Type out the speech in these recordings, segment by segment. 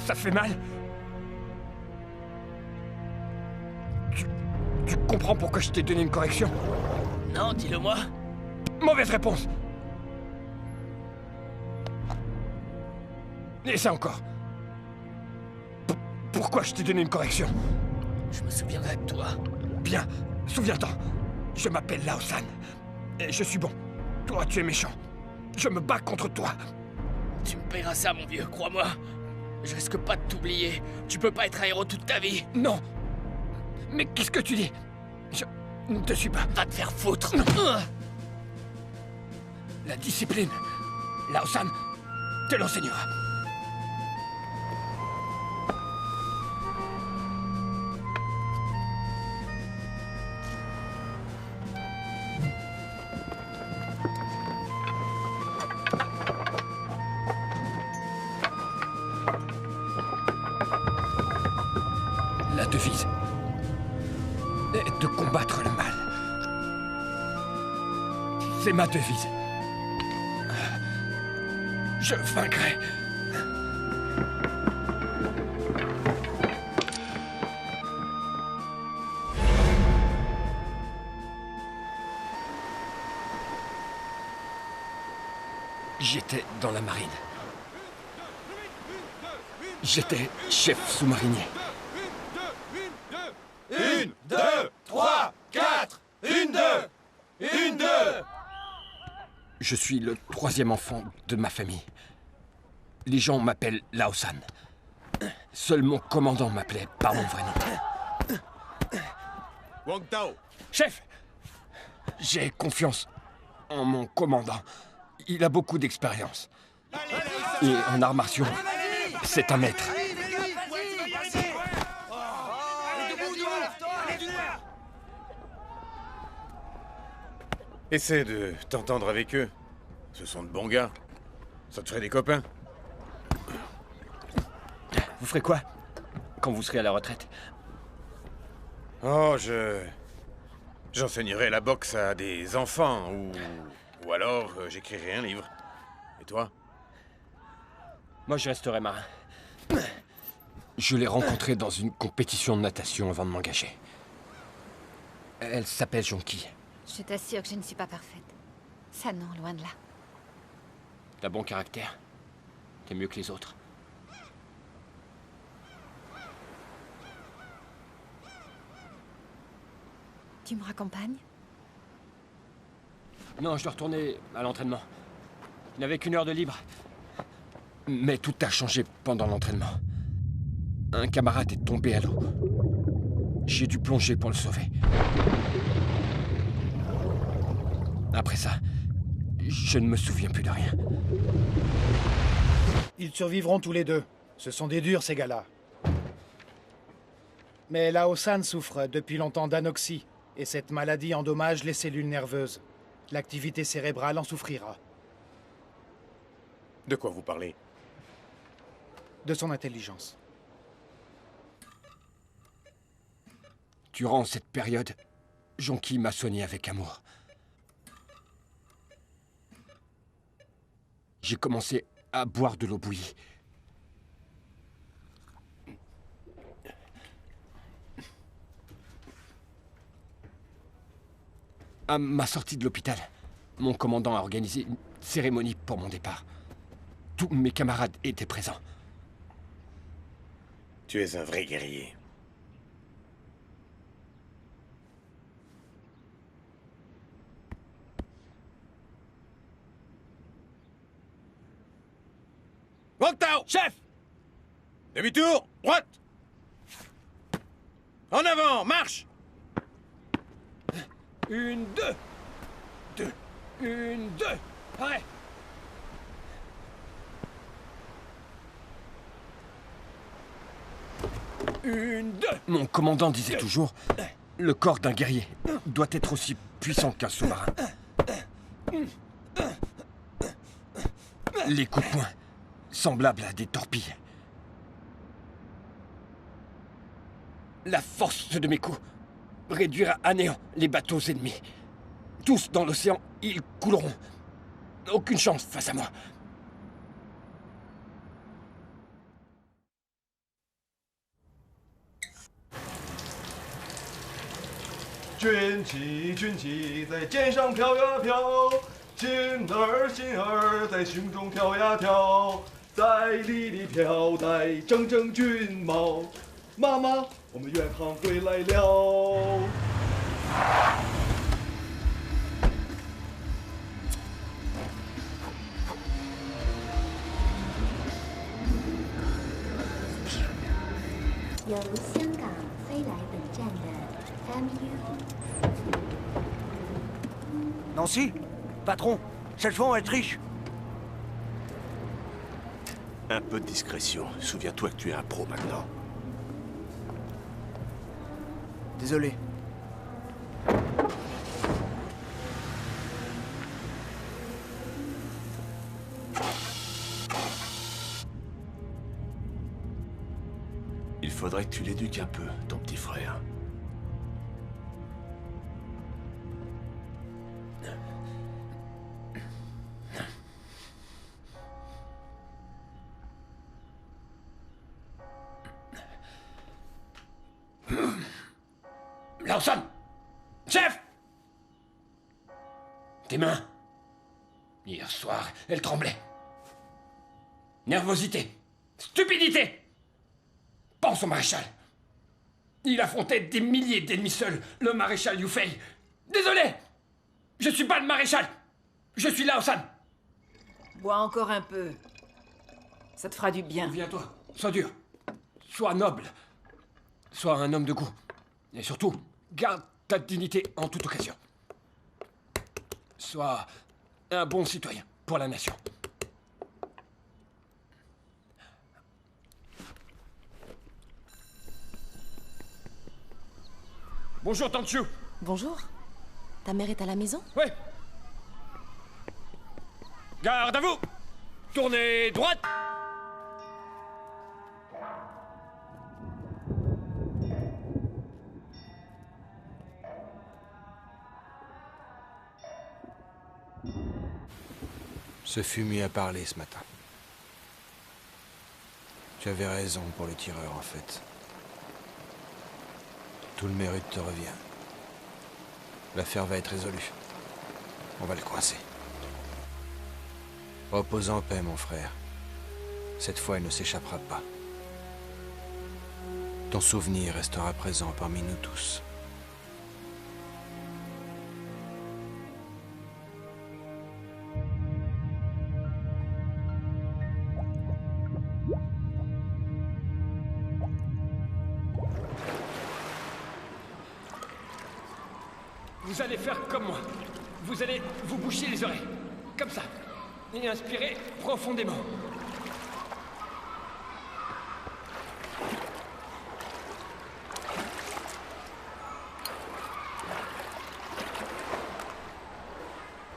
Ça fait mal? Tu comprends pourquoi je t'ai donné une correction? Non, dis-le-moi. Mauvaise réponse! Et ça encore. Pourquoi je t'ai donné une correction? Je me souviendrai de toi. Bien, souviens-t'en. Je m'appelle Lao San. Et je suis bon. Toi, tu es méchant. Je me bats contre toi. Tu me paieras ça, mon vieux, crois-moi. Je risque pas de t'oublier. Tu peux pas être un héros toute ta vie. Non. Mais qu'est-ce que tu dis? Je ne te suis pas. Va te faire foutre. La discipline, Lao San te l'enseignera. La devise est de combattre le mal. C'est ma devise. Je vaincrai. J'étais dans la marine. J'étais chef sous-marinier. 1, 2, 3, 4, 1, 2, 1, 2. Je suis le troisième enfant de ma famille. Les gens m'appellent Lao San. Seul mon commandant m'appelait par mon vrai nom. Wang Tao. Chef, j'ai confiance en mon commandant. Il a beaucoup d'expérience. Et en arts martiaux, c'est un maître. Essaie de t'entendre avec eux. Ce sont de bons gars. Ça te ferait des copains. Vous ferez quoi quand vous serez à la retraite? Oh, j'enseignerai la boxe à des enfants, ou alors j'écrirai un livre. Et toi? Moi, je resterai marin. Je l'ai rencontrée dans une compétition de natation avant de m'engager. Elle s'appelle Jonki. Je t'assure que je ne suis pas parfaite. Ça non, loin de là. T'as bon caractère. T'es mieux que les autres. Tu me raccompagnes? Non, je dois retourner à l'entraînement. Je n'avais qu'une heure de libre. Mais tout a changé pendant l'entraînement. Un camarade est tombé à l'eau. J'ai dû plonger pour le sauver. Après ça, je ne me souviens plus de rien. Ils survivront tous les deux. Ce sont des durs, ces gars-là. Mais Lao San souffre depuis longtemps d'anoxie, et cette maladie endommage les cellules nerveuses. L'activité cérébrale en souffrira. De quoi vous parlez? De son intelligence. Durant cette période, Jonki m'a soigné avec amour. J'ai commencé à boire de l'eau bouillie. À ma sortie de l'hôpital, mon commandant a organisé une cérémonie pour mon départ. Tous mes camarades étaient présents. Tu es un vrai guerrier. Wang Tao! Chef! Demi-tour! Droite! En avant! Marche! Une, deux! Deux! Une, deux! Arrête! Une, deux! Mon commandant disait toujours, le corps d'un guerrier doit être aussi puissant qu'un sous-marin. Les coups de poing, semblables à des torpilles. La force de mes coups réduira à néant les bateaux ennemis. Tous dans l'océan, ils couleront. Aucune chance face à moi. 军旗在肩上飘呀飘，心儿在胸中跳呀跳，在里里飘带铮铮军帽。妈妈，我们远航回来了。由香港飞来本站的 MU。Nancy, patron, cette fois elle triche. Un peu de discrétion. Souviens-toi que tu es un pro maintenant. Désolé. Il faudrait que tu l'éduques un peu, ton petit frère. Lawson! Chef! Tes mains. Hier soir, elles tremblaient. Nervosité. Stupidité. Pense au maréchal. Il affrontait des milliers d'ennemis seuls, le maréchal Yufei. Désolé! Je suis pas le maréchal! Je suis Lawson! Bois encore un peu. Ça te fera du bien. Souviens-toi, sois dur. Sois noble. Sois un homme de goût. Et surtout, garde ta dignité en toute occasion. Sois un bon citoyen pour la nation. Bonjour, Tante Chu. Bonjour. Ta mère est à la maison? Oui. Garde à vous. Tournez droite. Ce fumier a parlé ce matin. Tu avais raison pour les tireurs, en fait. Tout le mérite te revient. L'affaire va être résolue. On va le coincer. Repose en paix, mon frère. Cette fois, il ne s'échappera pas. Ton souvenir restera présent parmi nous tous. Vous allez faire comme moi. Vous allez vous boucher les oreilles. Comme ça. Et inspirez profondément.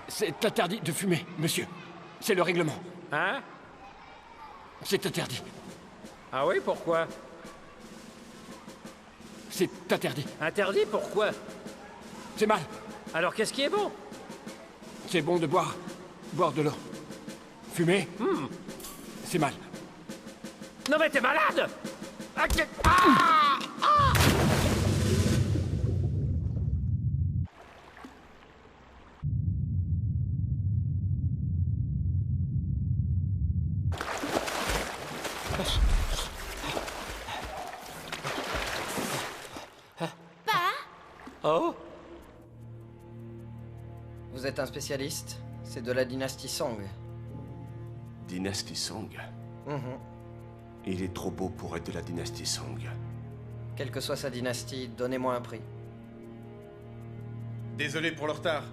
C'est interdit de fumer, monsieur. C'est le règlement. Hein? C'est interdit. Ah oui, pourquoi? C'est interdit. Interdit, pourquoi? C'est mal. Alors qu'est-ce qui est bon? C'est bon de boire. Boire de l'eau. Fumer, c'est mal. Non mais t'es malade! Oh? Vous êtes un spécialiste? C'est de la dynastie Song. Dynastie Song. Il est trop beau pour être de la dynastie Song. Quelle que soit sa dynastie, donnez-moi un prix. Désolé pour le retard.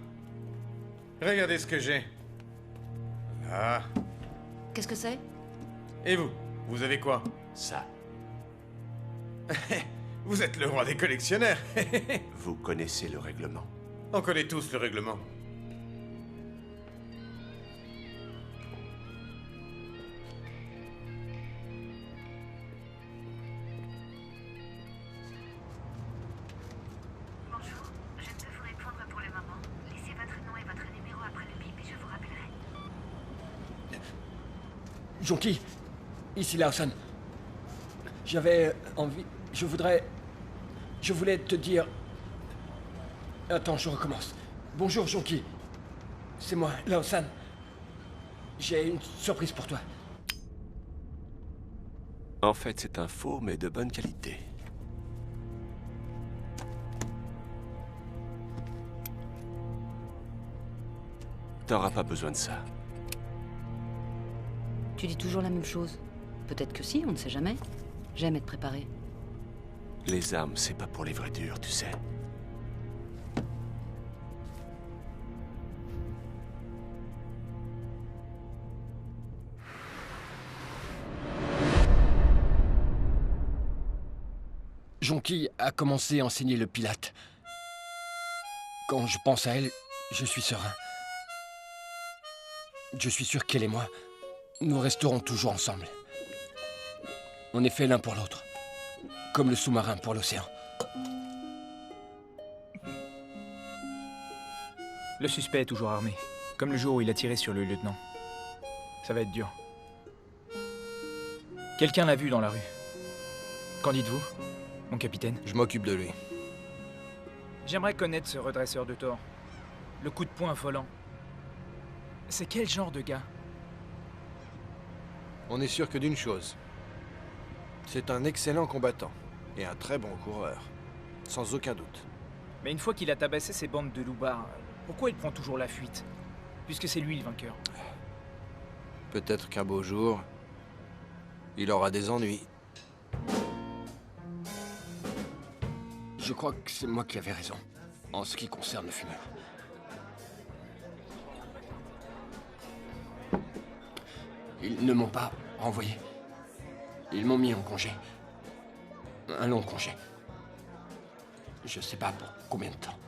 Regardez ce que j'ai. Ah. Qu'est-ce que c'est? Et vous? Vous avez quoi? Ça. Vous êtes le roi des collectionneurs. Vous connaissez le règlement. On connaît tous le règlement. Bonjour, je ne peux vous répondre pour le moment. Laissez votre nom et votre numéro après le bip et je vous rappellerai. Jonki, ici Lawson. J'avais envie... Je voulais te dire... Attends, je recommence. Bonjour, Jonki. C'est moi, Lao-san. J'ai une surprise pour toi. En fait, c'est un faux, mais de bonne qualité. T'auras pas besoin de ça. Tu dis toujours la même chose. Peut-être que si, on ne sait jamais. J'aime être préparé. Les armes, c'est pas pour les vrais durs, tu sais. Jonki a commencé à enseigner le pilate. Quand je pense à elle, je suis serein. Je suis sûr qu'elle et moi, nous resterons toujours ensemble. On est fait l'un pour l'autre, comme le sous-marin pour l'océan. Le suspect est toujours armé, comme le jour où il a tiré sur le lieutenant. Ça va être dur. Quelqu'un l'a vu dans la rue. Qu'en dites-vous, mon capitaine? Je m'occupe de lui. J'aimerais connaître ce redresseur de tort. Le coup de poing affolant. C'est quel genre de gars? On est sûr que d'une chose. C'est un excellent combattant. Et un très bon coureur. Sans aucun doute. Mais une fois qu'il a tabassé ces bandes de loupards, pourquoi il prend toujours la fuite? Puisque c'est lui le vainqueur. Peut-être qu'un beau jour, il aura des ennuis. Je crois que c'est moi qui avais raison, en ce qui concerne le fumeur. Ils ne m'ont pas renvoyé. Ils m'ont mis en congé. Un long congé. Je sais pas pour combien de temps.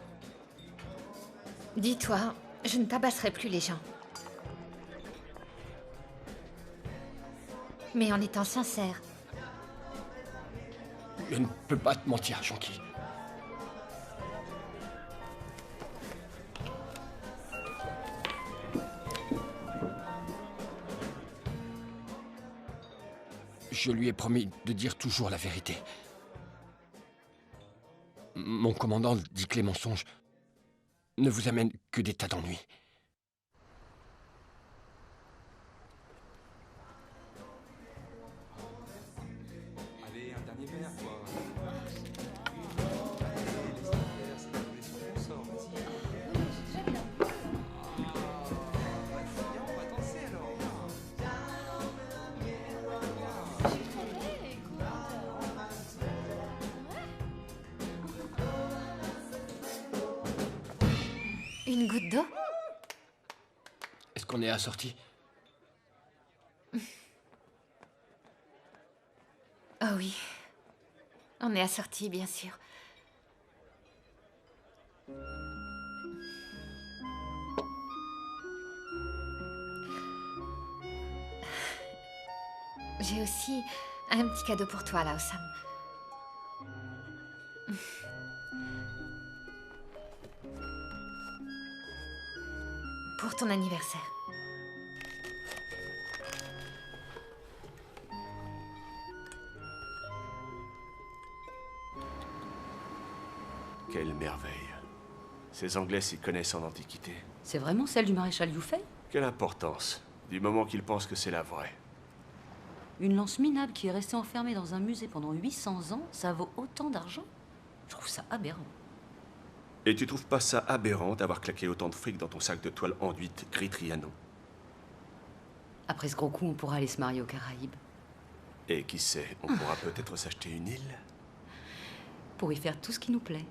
Dis-toi, je ne tabasserai plus les gens. Mais en étant sincère. Je ne peux pas te mentir, Jonki. Je lui ai promis de dire toujours la vérité. Mon commandant dit que les mensonges ne vous amènent que des tas d'ennuis. Allez, un dernier verre, quoi. Une goutte d'eau? Est-ce qu'on est assortis? Oh oui. On est assortis, bien sûr. J'ai aussi un petit cadeau pour toi, Lao-san. Pour ton anniversaire. Quelle merveille. Ces Anglais s'y connaissent en antiquité. C'est vraiment celle du maréchal Yufei? Quelle importance, du moment qu'ils pensent que c'est la vraie. Une lance minable qui est restée enfermée dans un musée pendant 800 ans, ça vaut autant d'argent? Je trouve ça aberrant. Et tu trouves pas ça aberrant d'avoir claqué autant de fric dans ton sac de toile enduite gris Trianon? Après ce gros coup, on pourra aller se marier aux Caraïbes. Et qui sait, on pourra peut-être s'acheter une île? Pour y faire tout ce qui nous plaît.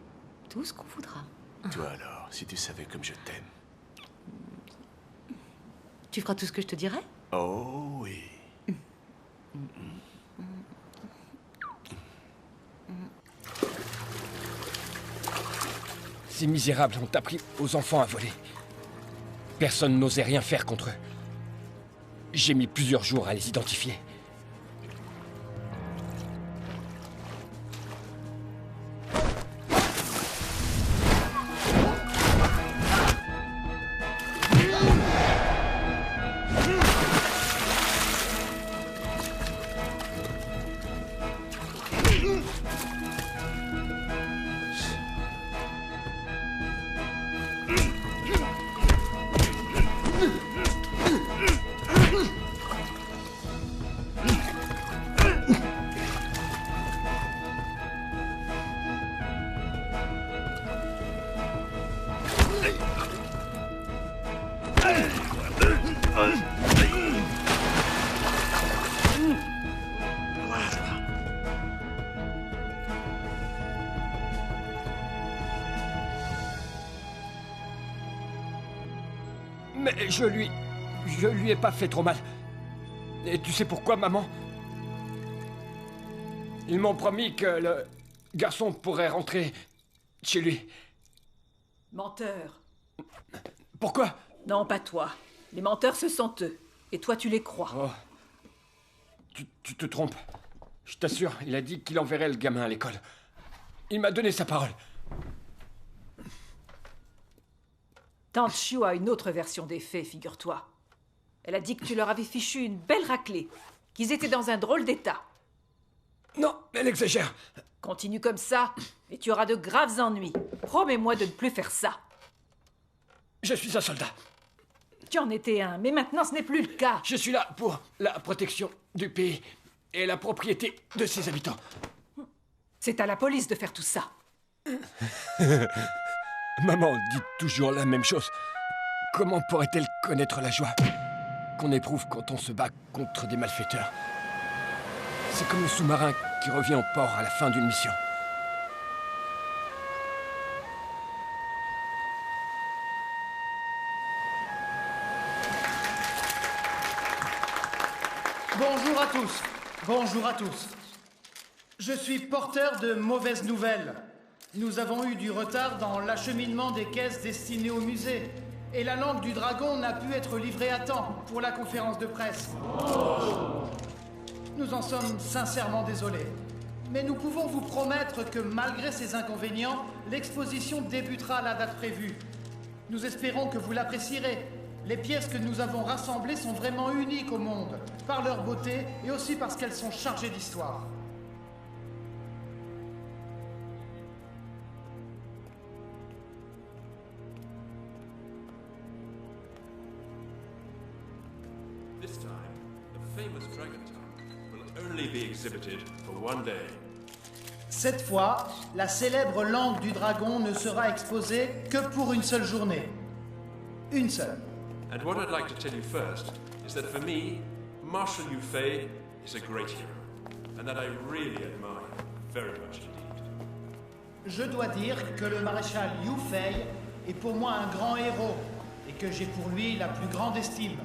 Tout ce qu'on voudra. Toi alors, si tu savais comme je t'aime. Tu feras tout ce que je te dirai? Oh oui. Ces misérables ont appris aux enfants à voler. Personne n'osait rien faire contre eux. J'ai mis plusieurs jours à les identifier. Mais je lui ai pas fait trop mal. Et tu sais pourquoi, maman? Ils m'ont promis que le garçon pourrait rentrer chez lui. Menteur. Pourquoi? Non, pas toi. Les menteurs, ce sont eux. Et toi, tu les crois. Oh. Tu te trompes. Je t'assure, il a dit qu'il enverrait le gamin à l'école. Il m'a donné sa parole. Tante Chiu a une autre version des faits, figure-toi. Elle a dit que tu leur avais fichu une belle raclée, qu'ils étaient dans un drôle d'état. Non, elle exagère. Continue comme ça, et tu auras de graves ennuis. Promets-moi de ne plus faire ça. Je suis un soldat. Tu en étais un, mais maintenant ce n'est plus le cas. Je suis là pour la protection du pays et la propriété de ses habitants. C'est à la police de faire tout ça. Maman dit toujours la même chose. Comment pourrait-elle connaître la joie qu'on éprouve quand on se bat contre des malfaiteurs? C'est comme le sous-marin qui revient au port à la fin d'une mission. Bonjour à tous. Bonjour à tous. Je suis porteur de mauvaises nouvelles. Nous avons eu du retard dans l'acheminement des caisses destinées au musée. Et la langue du dragon n'a pu être livrée à temps pour la conférence de presse. Nous en sommes sincèrement désolés. Mais nous pouvons vous promettre que malgré ces inconvénients, l'exposition débutera à la date prévue. Nous espérons que vous l'apprécierez. Les pièces que nous avons rassemblées sont vraiment uniques au monde, par leur beauté et aussi parce qu'elles sont chargées d'histoire. This time, the famous dragon tongue will only be exhibited for one day. Cette fois, la célèbre langue du dragon ne sera exposée que pour une seule journée. Une seule. And what I'd like to tell you first is that for me, Marshal Yu Fei is a great hero, and that I really admire him very much indeed. Je dois dire que le maréchal Yu Fei est pour moi un grand héros, et que j'ai pour lui la plus grande estime.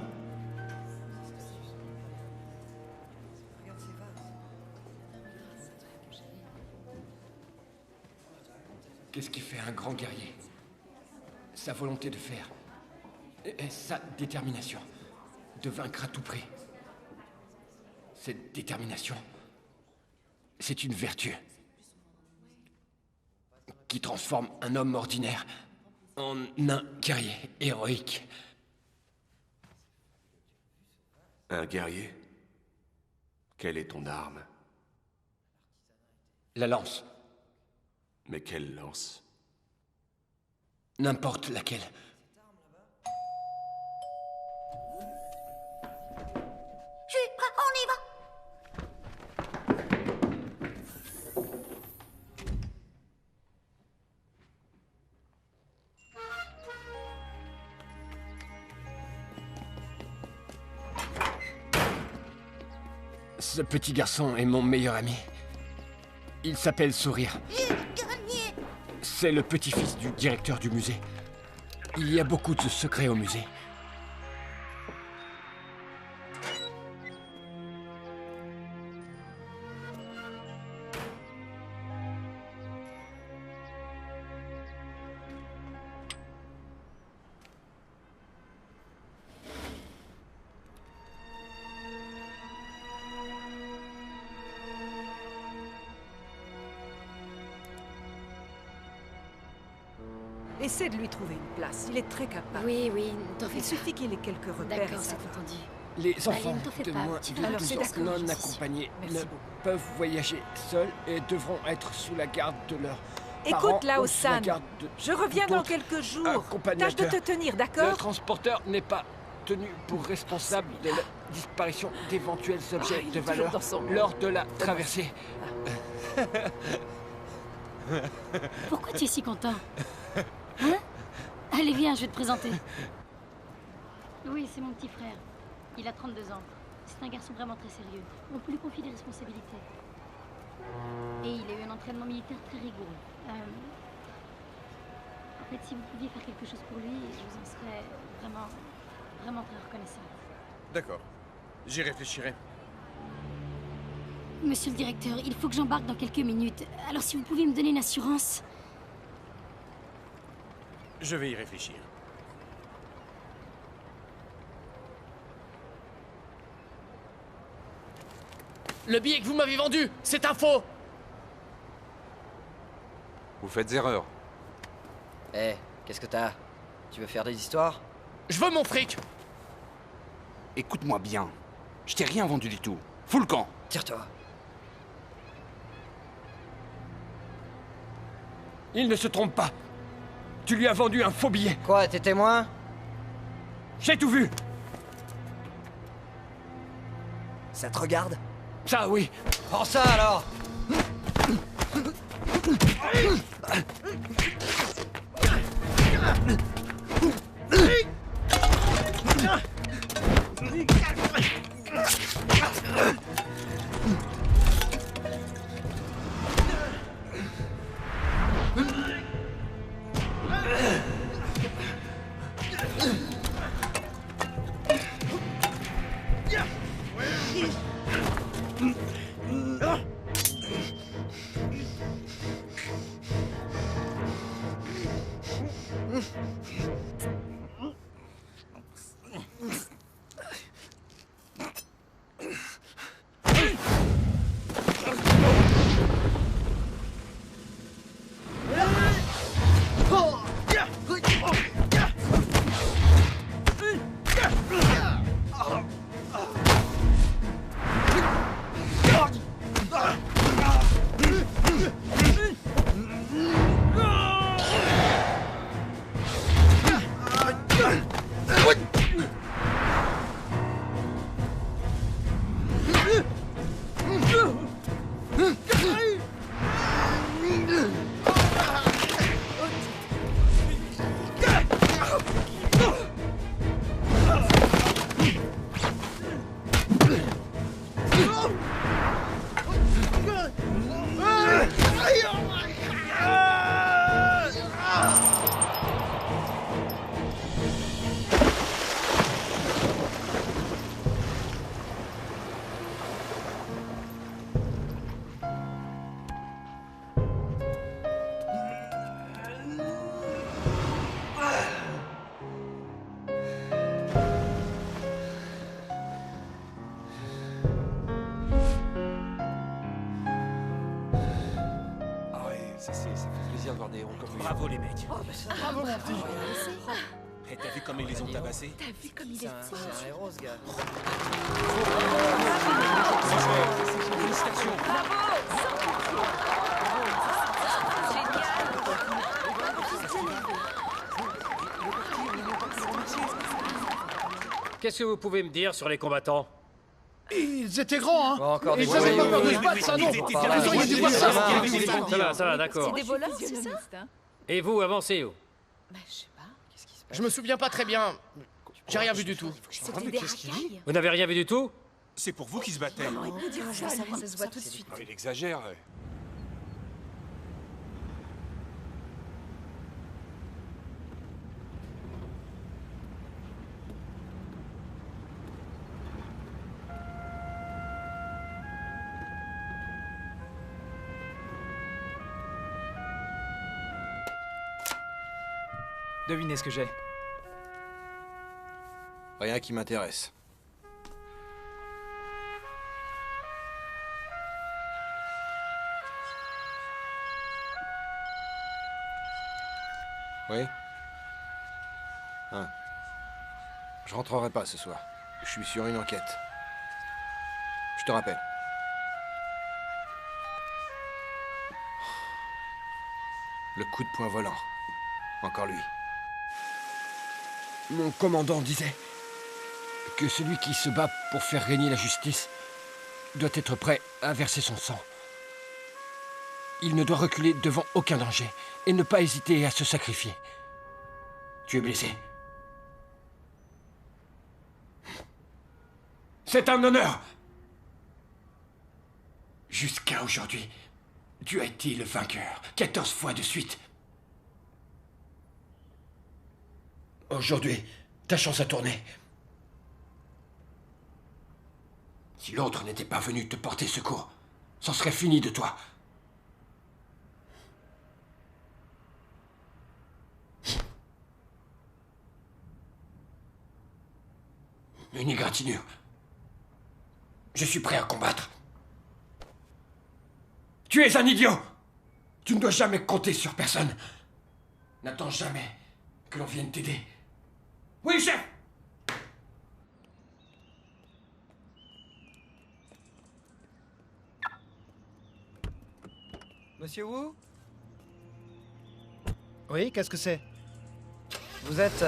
Qu'est-ce qui fait un grand guerrier? Sa volonté de faire. Et sa détermination. De vaincre à tout prix. Cette détermination, c'est une vertu. Qui transforme un homme ordinaire en un guerrier héroïque. Un guerrier? Quelle est ton arme? La lance. Mais quelle lance? N'importe laquelle. Je suis prêt, on y va. Ce petit garçon est mon meilleur ami. Il s'appelle Sourire. C'est le petit-fils du directeur du musée. Il y a beaucoup de secrets au musée. Essaie de lui trouver une place, il est très capable. Oui, oui, ne t'en fais Il pas. suffit qu'il ait quelques repères. D'accord, c'est entendu. Les Bah, enfants ne t'en fais de pas, moins tu de vas- 12 c'est ans d'accord, non j'en suis accompagnés Merci ne beaucoup. peuvent voyager seuls et devront être sous la garde de leurs Écoute, parents Lao ou sous la San, garde de je reviens dans d'autres quelques jours. Tâche de accompagnateurs. te tenir, Le d'accord? transporteur n'est pas tenu pour responsable de la disparition d'éventuels objets il est de toujours valeur dans son monde. lors de la traversée. Pourquoi tu es si content? Hein? Allez, viens, je vais te présenter. Oui, c'est mon petit frère. Il a 32 ans. C'est un garçon vraiment très sérieux. On peut lui confier des responsabilités. Et il a eu un entraînement militaire très rigoureux. En fait, si vous pouviez faire quelque chose pour lui, je vous en serais vraiment vraiment très reconnaissante. D'accord. J'y réfléchirai. Monsieur le directeur, il faut que j'embarque dans quelques minutes. Alors si vous pouvez me donner une assurance... Je vais y réfléchir. Le billet que vous m'avez vendu, c'est un faux! Vous faites erreur. Eh, qu'est-ce que t'as? Tu veux faire des histoires? Je veux mon fric! Écoute-moi bien. Je t'ai rien vendu du tout. Fous le camp. Tire-toi. Il ne se trompe pas. Tu lui as vendu un faux billet. Quoi, t'es témoin? J'ai tout vu. Ça te regarde? Ça, oui. Prends ça, alors! Ça fait plaisir de voir des héros comme vous. Bravo les mecs. Bravo mon petit. Et t'as vu comme ils les ont tabassés? T'as vu comme il est fort? C'est un héros, ce gars. Félicitations. Qu'est-ce que vous pouvez me dire sur les combattants? Ils étaient grands, hein. Encore Ils avaient pas peur de se battre, ça non. Vous auriez dû voir ça. Ça va, d'accord. C'est des voleurs, c'est ça? Et vous, avancez où? Bah, je sais pas. Je me souviens pas très bien. J'ai rien vu du tout. C'était des racailles. Vous n'avez rien vu du tout? C'est pour vous qui se battaient. Ça se voit tout de suite. Il exagère. Devinez ce que j'ai. Rien qui m'intéresse. Oui? Hein. Je rentrerai pas ce soir. Je suis sur une enquête. Je te rappelle. Le coup de poing volant. Encore lui. Mon commandant disait que celui qui se bat pour faire régner la justice doit être prêt à verser son sang. Il ne doit reculer devant aucun danger et ne pas hésiter à se sacrifier. Tu es blessé. C'est un honneur. Jusqu'à aujourd'hui, tu as été le vainqueur 14 fois de suite. Aujourd'hui, ta chance a tourné. Si l'autre n'était pas venu te porter secours, c'en serait fini de toi. Une égratignure. Je suis prêt à combattre. Tu es un idiot! Tu ne dois jamais compter sur personne. N'attends jamais que l'on vienne t'aider. Oui, chef! Monsieur Wu? Oui, qu'est-ce que c'est? Vous êtes...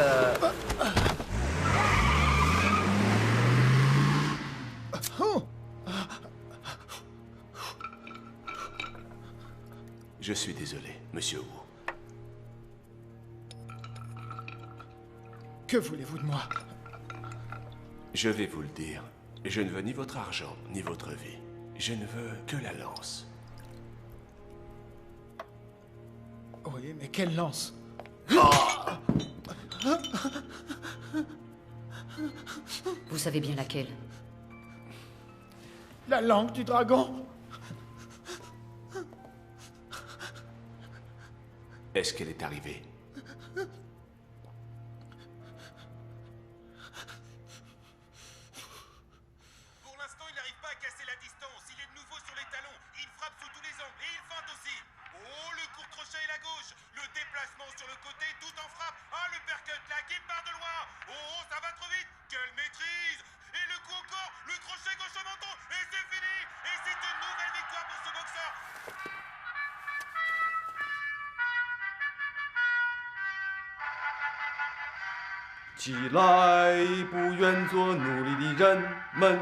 Je suis désolé, monsieur Wu. Que voulez-vous de moi? Je vais vous le dire. Je ne veux ni votre argent, ni votre vie. Je ne veux que la lance. Oui, mais quelle lance? Vous savez bien laquelle? La langue du dragon. Est-ce qu'elle est arrivée? Pour l'instant, il n'arrive pas à casser la distance. Il est de nouveau sur les talons. Il frappe sous tous les angles et il feinte aussi. Oh, le court crochet et la gauche. Le déplacement sur le côté tout en frappe. Ah, le percut là qui part de loin. Oh, ça va trop vite. Quelle maîtrise. Et le coup encore. Le crochet gauche au menton. Et c'est fini. Et c'est une nouvelle victoire pour ce boxeur. 起来，不愿做奴隶的人们，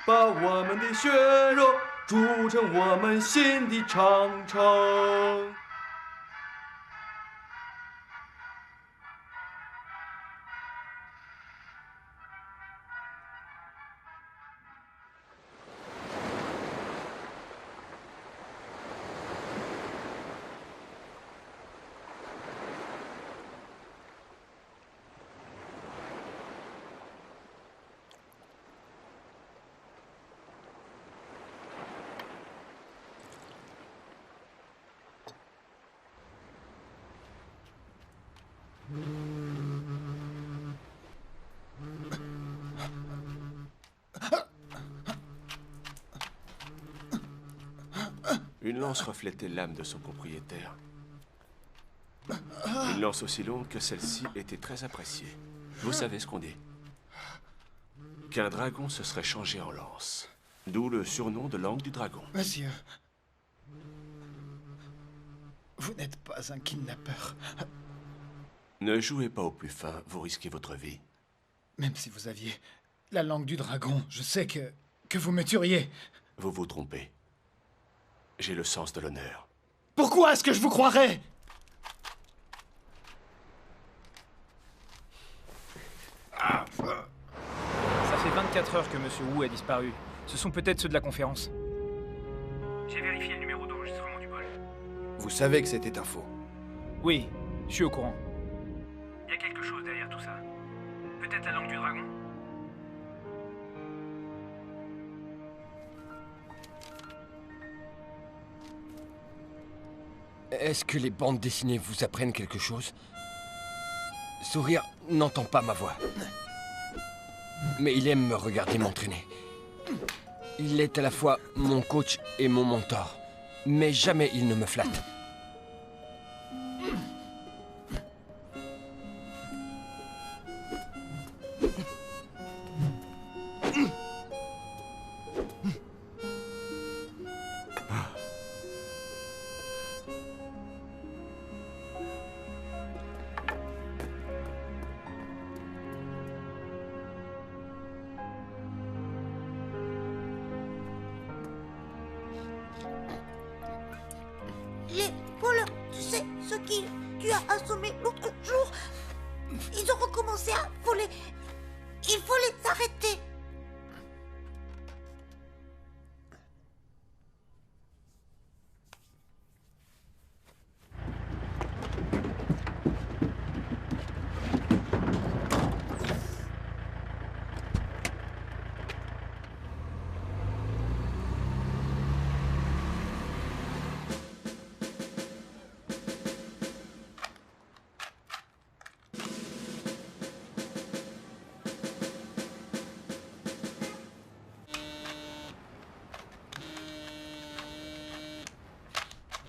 把我们的血肉筑成我们新的长城。Une lance reflétait l'âme de son propriétaire. Une lance aussi longue que celle-ci était très appréciée. Vous savez ce qu'on dit? Qu'un dragon se serait changé en lance. D'où le surnom de langue du dragon. Monsieur, vous n'êtes pas un kidnappeur. Ne jouez pas au plus fin, vous risquez votre vie. Même si vous aviez la langue du dragon, je sais que vous me tueriez. Vous vous trompez. J'ai le sens de l'honneur. Pourquoi est-ce que je vous croirais? Ça fait 24 heures que Monsieur Wu a disparu. Ce sont peut-être ceux de la conférence. J'ai vérifié le numéro d'enregistrement du vol. Vous savez que c'était un faux. Oui, je suis au courant. Il y a quelque chose derrière tout ça. Peut-être la langue du dragon. Est-ce que les bandes dessinées vous apprennent quelque chose? Sourire n'entend pas ma voix. Mais il aime me regarder m'entraîner. Il est à la fois mon coach et mon mentor. Mais jamais il ne me flatte. Les voleurs, tu sais, ceux qui tu as assommés l'autre jour, ils ont recommencé à voler. Il faut les arrêter.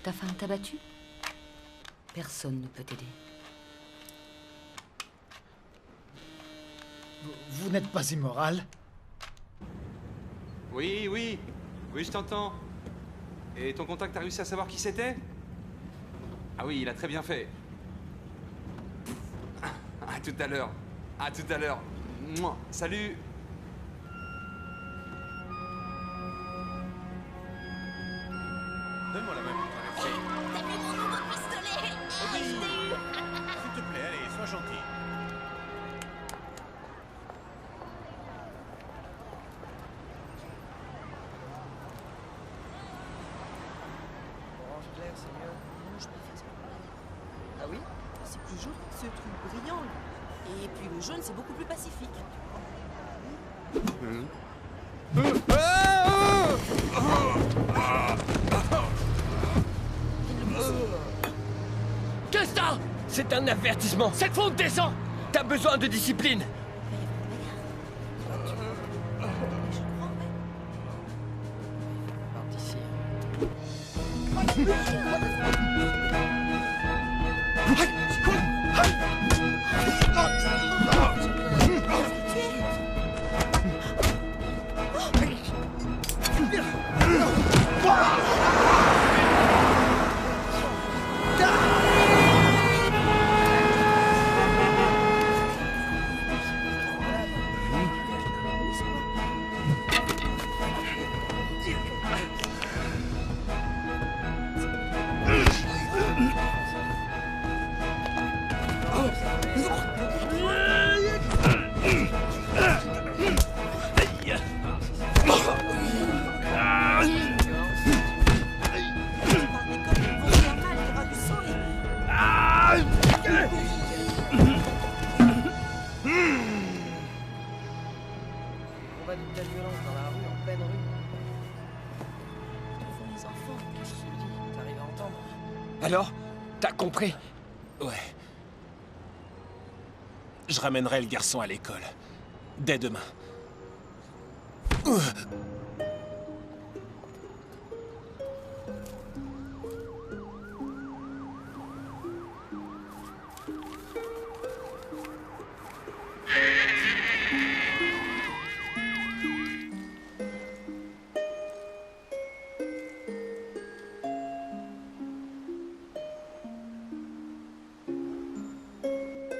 Ta femme t'a battu? Personne ne peut t'aider. Vous n'êtes pas immoral? Oui, oui. Oui, je t'entends. Et ton contact a réussi à savoir qui c'était? Ah oui, il a très bien fait. À tout à l'heure. À tout à l'heure. Mouah. Salut. Donne-moi la main pour traverser. T'as vu mon nouveau pistolet? Oh oui. S'il te plaît, allez, sois gentil. Orange clair, c'est mieux. Non, je préfère ce bleu. Ah oui? C'est plus joli que ce truc brillant. Et puis le jaune, c'est beaucoup plus pacifique. Qu'est-ce que t'as? C'est un avertissement. Cette faute descend. T'as besoin de discipline. Combat d'une telle violence dans la rue, en pleine rue. Devant les enfants, qu'est-ce que tu dis? T'arrives à entendre? Alors, t'as compris? Ouais. Je ramènerai le garçon à l'école. Dès demain.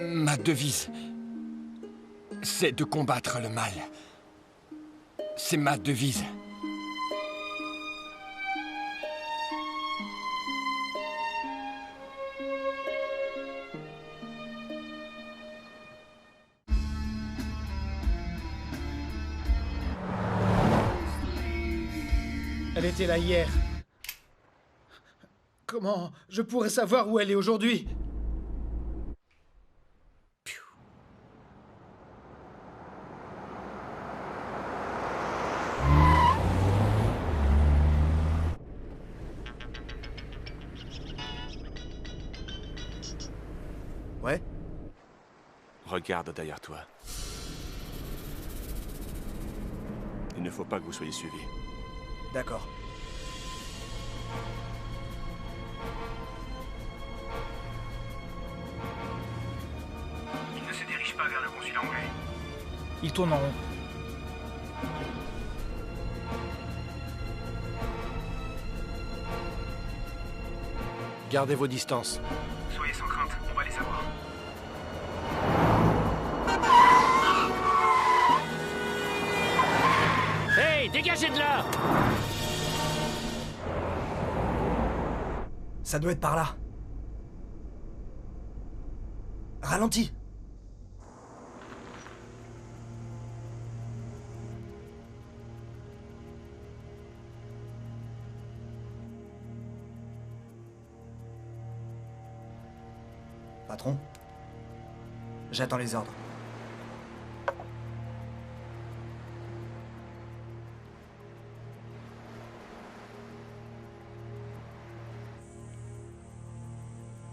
Ma devise, c'est de combattre le mal. C'est ma devise. Elle était là hier. Comment je pourrais savoir où elle est aujourd'hui? Ouais? Regarde derrière toi. Il ne faut pas que vous soyez suivis. D'accord. Il ne se dirige pas vers le consulat anglais. Il tourne en rond. Gardez vos distances. Soyez sans crainte, on va les avoir. Hey, dégagez de là! Ça doit être par là. Ralentis. Patron, j'attends les ordres.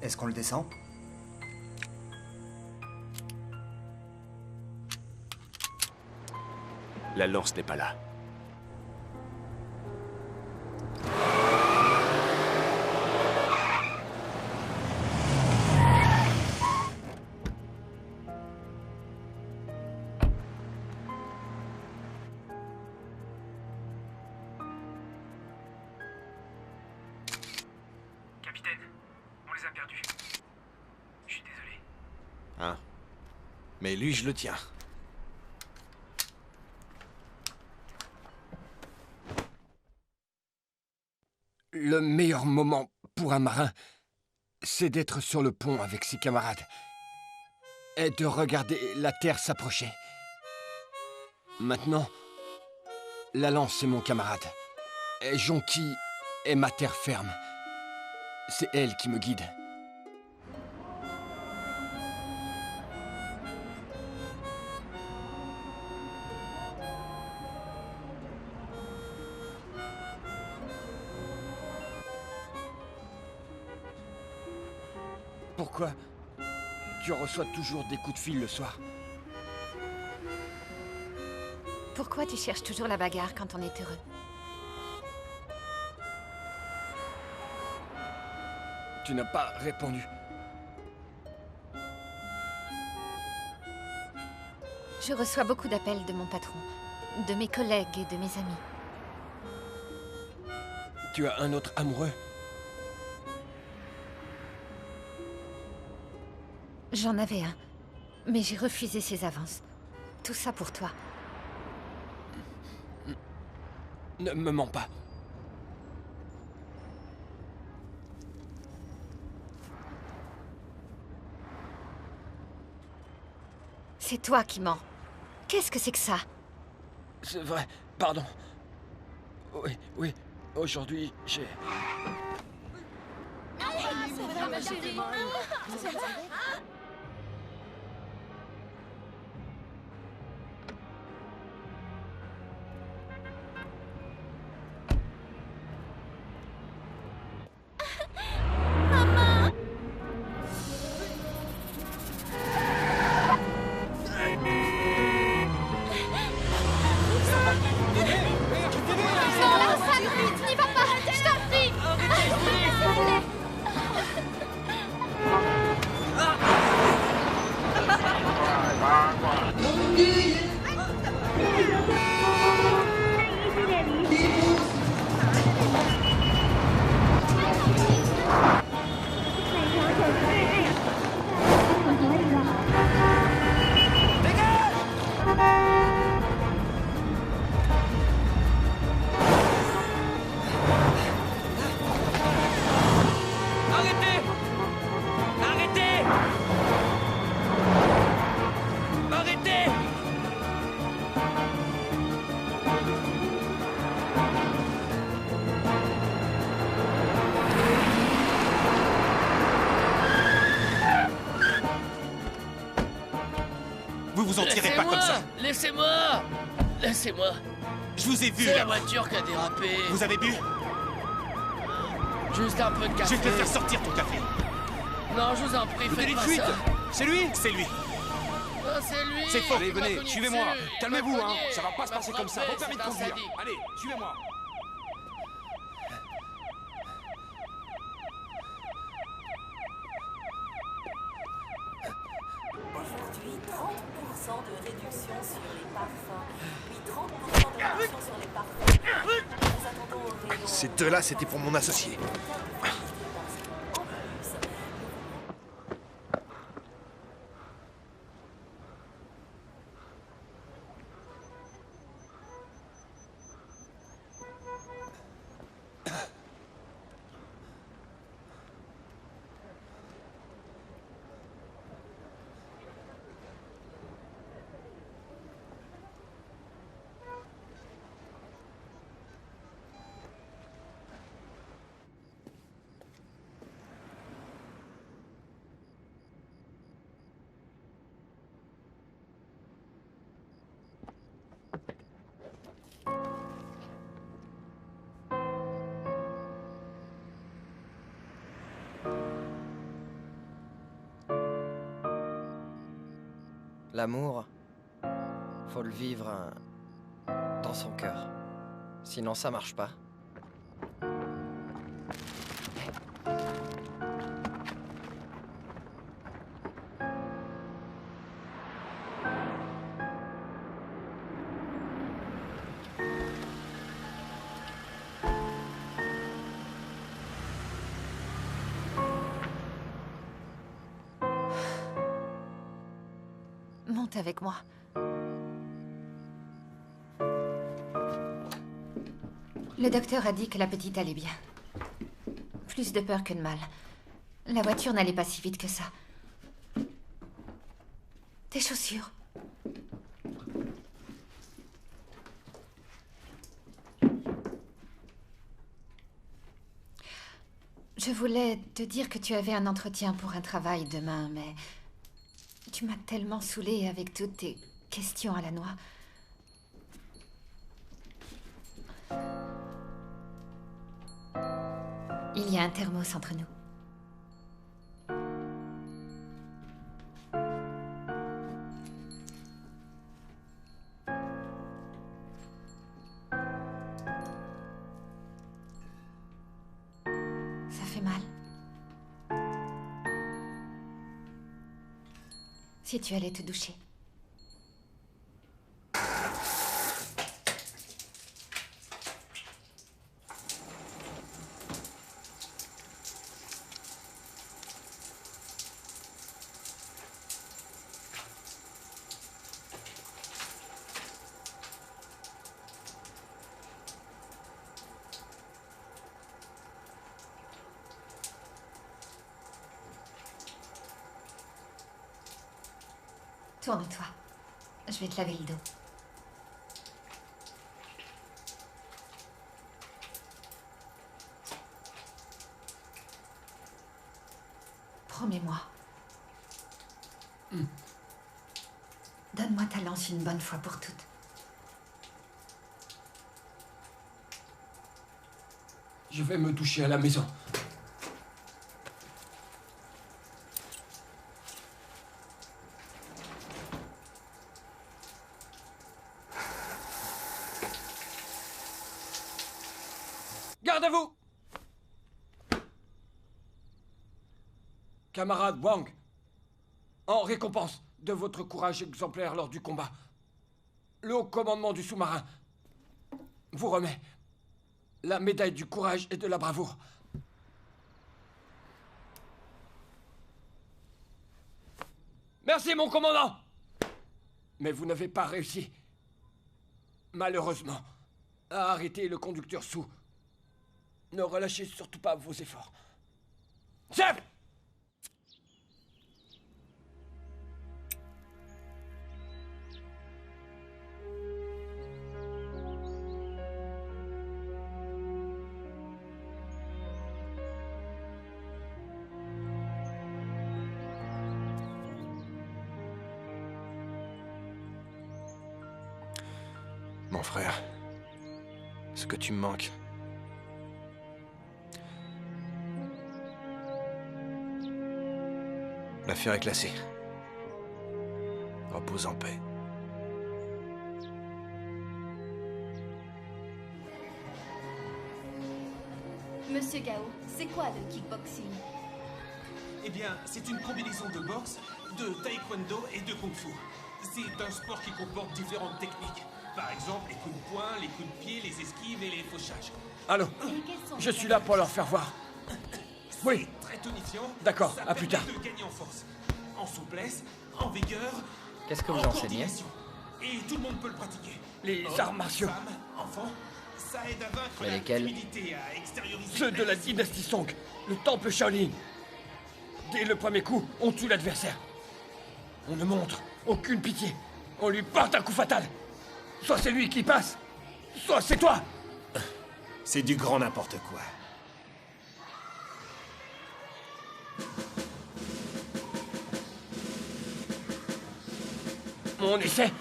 Est-ce qu'on le descend? La lance n'est pas là. les a perdus. Je suis désolé. Hein? Mais lui, je le tiens. Le meilleur moment pour un marin, c'est d'être sur le pont avec ses camarades et de regarder la terre s'approcher. Maintenant, la lance est mon camarade et Jonquille est ma terre ferme. C'est elle qui me guide. Pourquoi tu reçois toujours des coups de fil le soir? Pourquoi tu cherches toujours la bagarre quand on est heureux? Tu n'as pas répondu. Je reçois beaucoup d'appels de mon patron, de mes collègues et de mes amis. Tu as un autre amoureux? J'en avais un, mais j'ai refusé ses avances. Tout ça pour toi. Ne me mens pas. C'est toi qui mens. Qu'est-ce que c'est que ça? C'est vrai, pardon. Oui, aujourd'hui, j'ai... Ma chérie. Vous en tirez pas comme ça. Laissez-moi. Laissez-moi. Je vous ai vu, C'est la là. voiture qui a dérapé. Vous avez bu? Juste un peu de café. Je vais te faire sortir ton café. Non, je vous en prie, Vous faites donnez de pas fuite. ça. C'est lui? C'est lui. Oh, c'est lui. C'est faux. Allez, Il m'a venez, cogné suivez-moi. dessus. Calmez-vous, Il m'a hein. cogné. Ça va pas se passer comme ça. frappé, Vos permis de c'est un conduire. sadique. Allez, suivez-moi. Aujourd'hui, 30% de réduction sur les parfums. Puis 30% de réduction sur les parfums. Nous attendons au rayon. Ces deux-là, c'était pour mon associé. L'amour, faut le vivre dans son cœur. Sinon, ça marche pas. monte avec moi. Le docteur a dit que la petite allait bien. Plus de peur que de mal. La voiture n'allait pas si vite que ça. Tes chaussures. Je voulais te dire que tu avais un entretien pour un travail demain, mais tu m'as tellement saoulée avec toutes tes questions à la noix. Il y a un thermos entre nous. Ça fait mal. Si tu allais te doucher. Tourne-toi. Je vais te laver le dos. Promets-moi. Donne-moi ta lance une bonne fois pour toutes. Je vais me doucher à la maison. Gardez-vous! Camarade Wang, en récompense de votre courage exemplaire lors du combat, le haut commandement du sous-marin vous remet la médaille du courage et de la bravoure. Merci, mon commandant! Mais vous n'avez pas réussi, malheureusement, à arrêter le conducteur sous. Ne relâchez surtout pas vos efforts. Chef! Mon frère, ce que tu me manques. L'affaire est classée. Repose en paix. Monsieur Gao, c'est quoi le kickboxing? Eh bien, c'est une combinaison de boxe, de taekwondo et de kung-fu. C'est un sport qui comporte différentes techniques. Par exemple, les coups de poing, les coups de pied, les esquives et les fauchages. Allô? Je suis là pour leur faire voir. Oui. Très tonifiant. D'accord, à plus tard. Ça permet de gagner en force, en souplesse, en vigueur. Qu'est-ce que vous en enseignez? coordination. Et tout le monde peut le pratiquer. Les Hommes, arts martiaux. Femmes, enfants, ça aide à vaincre Mais la lesquels? timidité, à extérioriser. Ceux de la dynastie Song, le temple Shaolin. Dès le premier coup, on tue l'adversaire. On ne montre aucune pitié. On lui porte un coup fatal. Soit c'est lui qui passe, soit c'est toi. C'est du grand n'importe quoi. On essaie.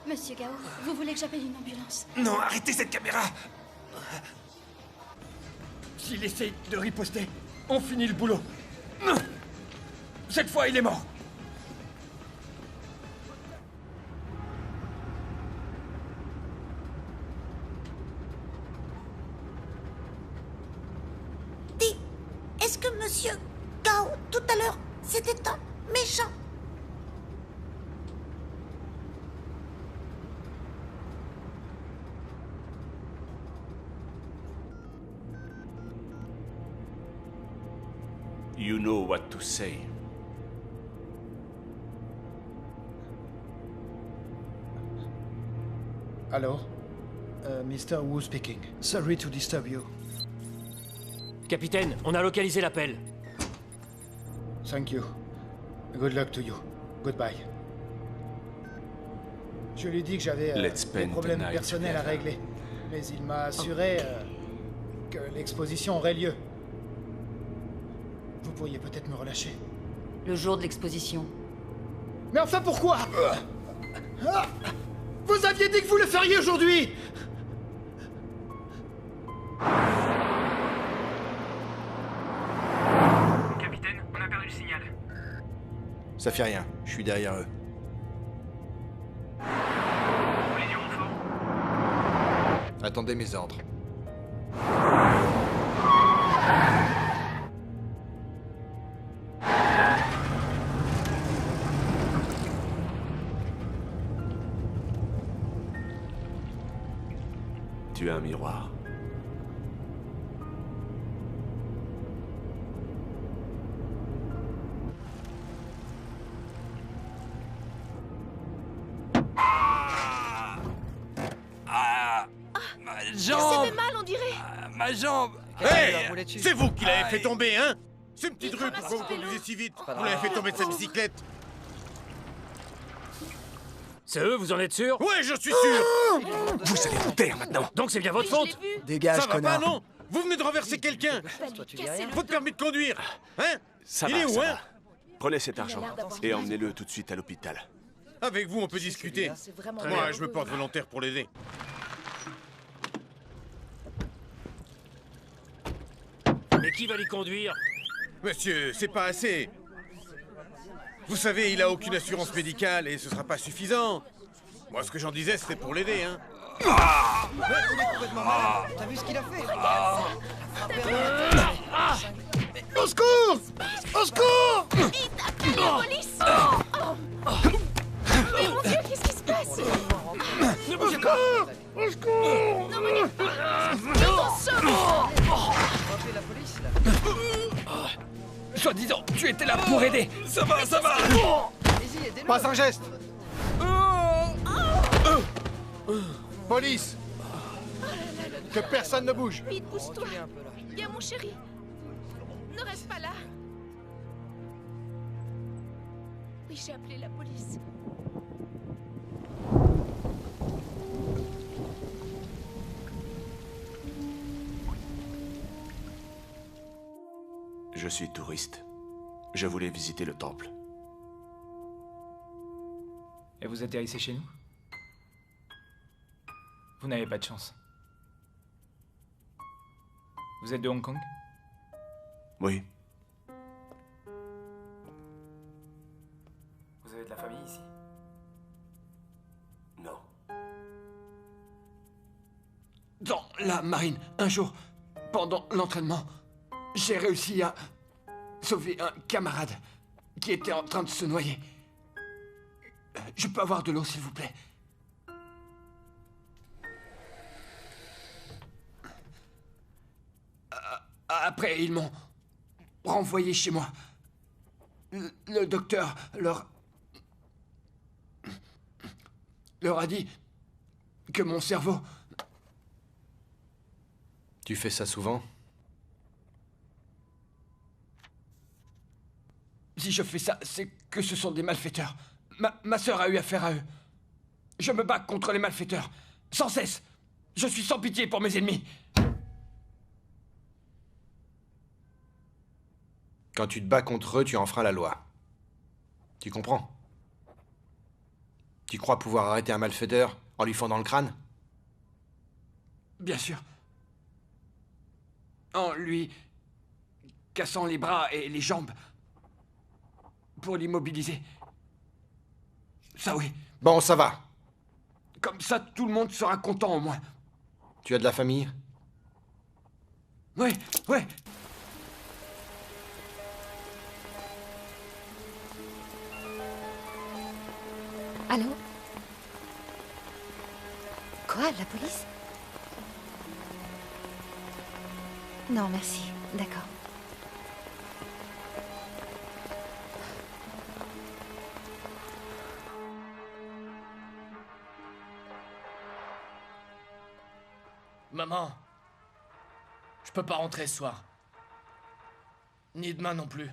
Monsieur Gao, vous voulez que j'appelle une ambulance? Non, arrêtez cette caméra! S'il essaye de riposter, on finit le boulot. Cette fois, il est mort. Dis, est-ce que Monsieur Gao, tout à l'heure, c'était un méchant? You know what to say. Allô? Mr. Wu speaking. Sorry to disturb you. Capitaine, on a localisé l'appel. Thank you. Good luck to you. Goodbye. Je lui ai dit que j'avais des problèmes personnels à régler. Mais il m'a assuré que l'exposition aurait lieu. Vous pourriez peut-être me relâcher. Le jour de l'exposition. Mais enfin pourquoi? Vous aviez dit que vous le feriez aujourd'hui! Capitaine, on a perdu le signal. Ça fait rien, je suis derrière eux. Vous voulez du renfort? Attendez mes ordres. Tu as un miroir. Ma jambe! Ça fait mal, on dirait! Ma jambe! Hey! C'est vous qui l'avez fait tomber, hein? C'est une petite rue, pourquoi vous conduisez si vite? Vous l'avez fait tomber de sa bicyclette. C'est eux, vous en êtes sûr? Ouais, je suis sûr! Vous allez vous taire maintenant. Donc c'est bien votre faute? Dégage, Ça va connard. pas, non? Vous venez de renverser quelqu'un! Votre permis de conduire! Hein? Ça Il va, est où, ça hein? va. Prenez cet argent et emmenez-le tout de suite à l'hôpital. Avec vous, on peut discuter. Moi, je me porte volontaire pour l'aider. Mais qui va les conduire? Monsieur, c'est pas assez. Vous savez, il a aucune assurance médicale et ce sera pas suffisant. Moi, ce que j'en disais, c'était pour l'aider, hein. Il est complètement malade. T'as vu ce qu'il a fait? Au secours! Au secours! Vite, appelez la police! Mais mon Dieu, qu'est-ce qui se passe? Au secours! Au secours! Non, mais... Attention! Appelez la police, là. Soi-disant, tu étais là pour aider. Ça va, ça va. Allez-y, aidez-le. Pas un geste! Police! Que personne ne bouge! Vite, pousse-toi. Viens, mon chéri. Ne reste pas là. Oui, j'ai appelé la police. Je suis touriste. Je voulais visiter le temple. Et vous atterrissez chez nous? Vous n'avez pas de chance. Vous êtes de Hong Kong? Oui. Vous avez de la famille ici? Non. Dans la marine, un jour, pendant l'entraînement, j'ai réussi à sauver un camarade qui était en train de se noyer. Je peux avoir de l'eau, s'il vous plaît? Après, ils m'ont renvoyé chez moi. Le docteur leur a dit que mon cerveau... Tu fais ça souvent? Si je fais ça, c'est que ce sont des malfaiteurs. Ma sœur a eu affaire à eux. Je me bats contre les malfaiteurs, sans cesse. Je suis sans pitié pour mes ennemis. Quand tu te bats contre eux, tu enfreins la loi. Tu comprends? Tu crois pouvoir arrêter un malfaiteur en lui fendant le crâne? Bien sûr. En lui cassant les bras et les jambes pour l'immobiliser. Ça oui. Bon, ça va. Comme ça, tout le monde sera content au moins. Tu as de la famille? Oui, oui. Allô? Quoi, la police? Non, merci. D'accord. Maman, je peux pas rentrer ce soir. Ni demain non plus.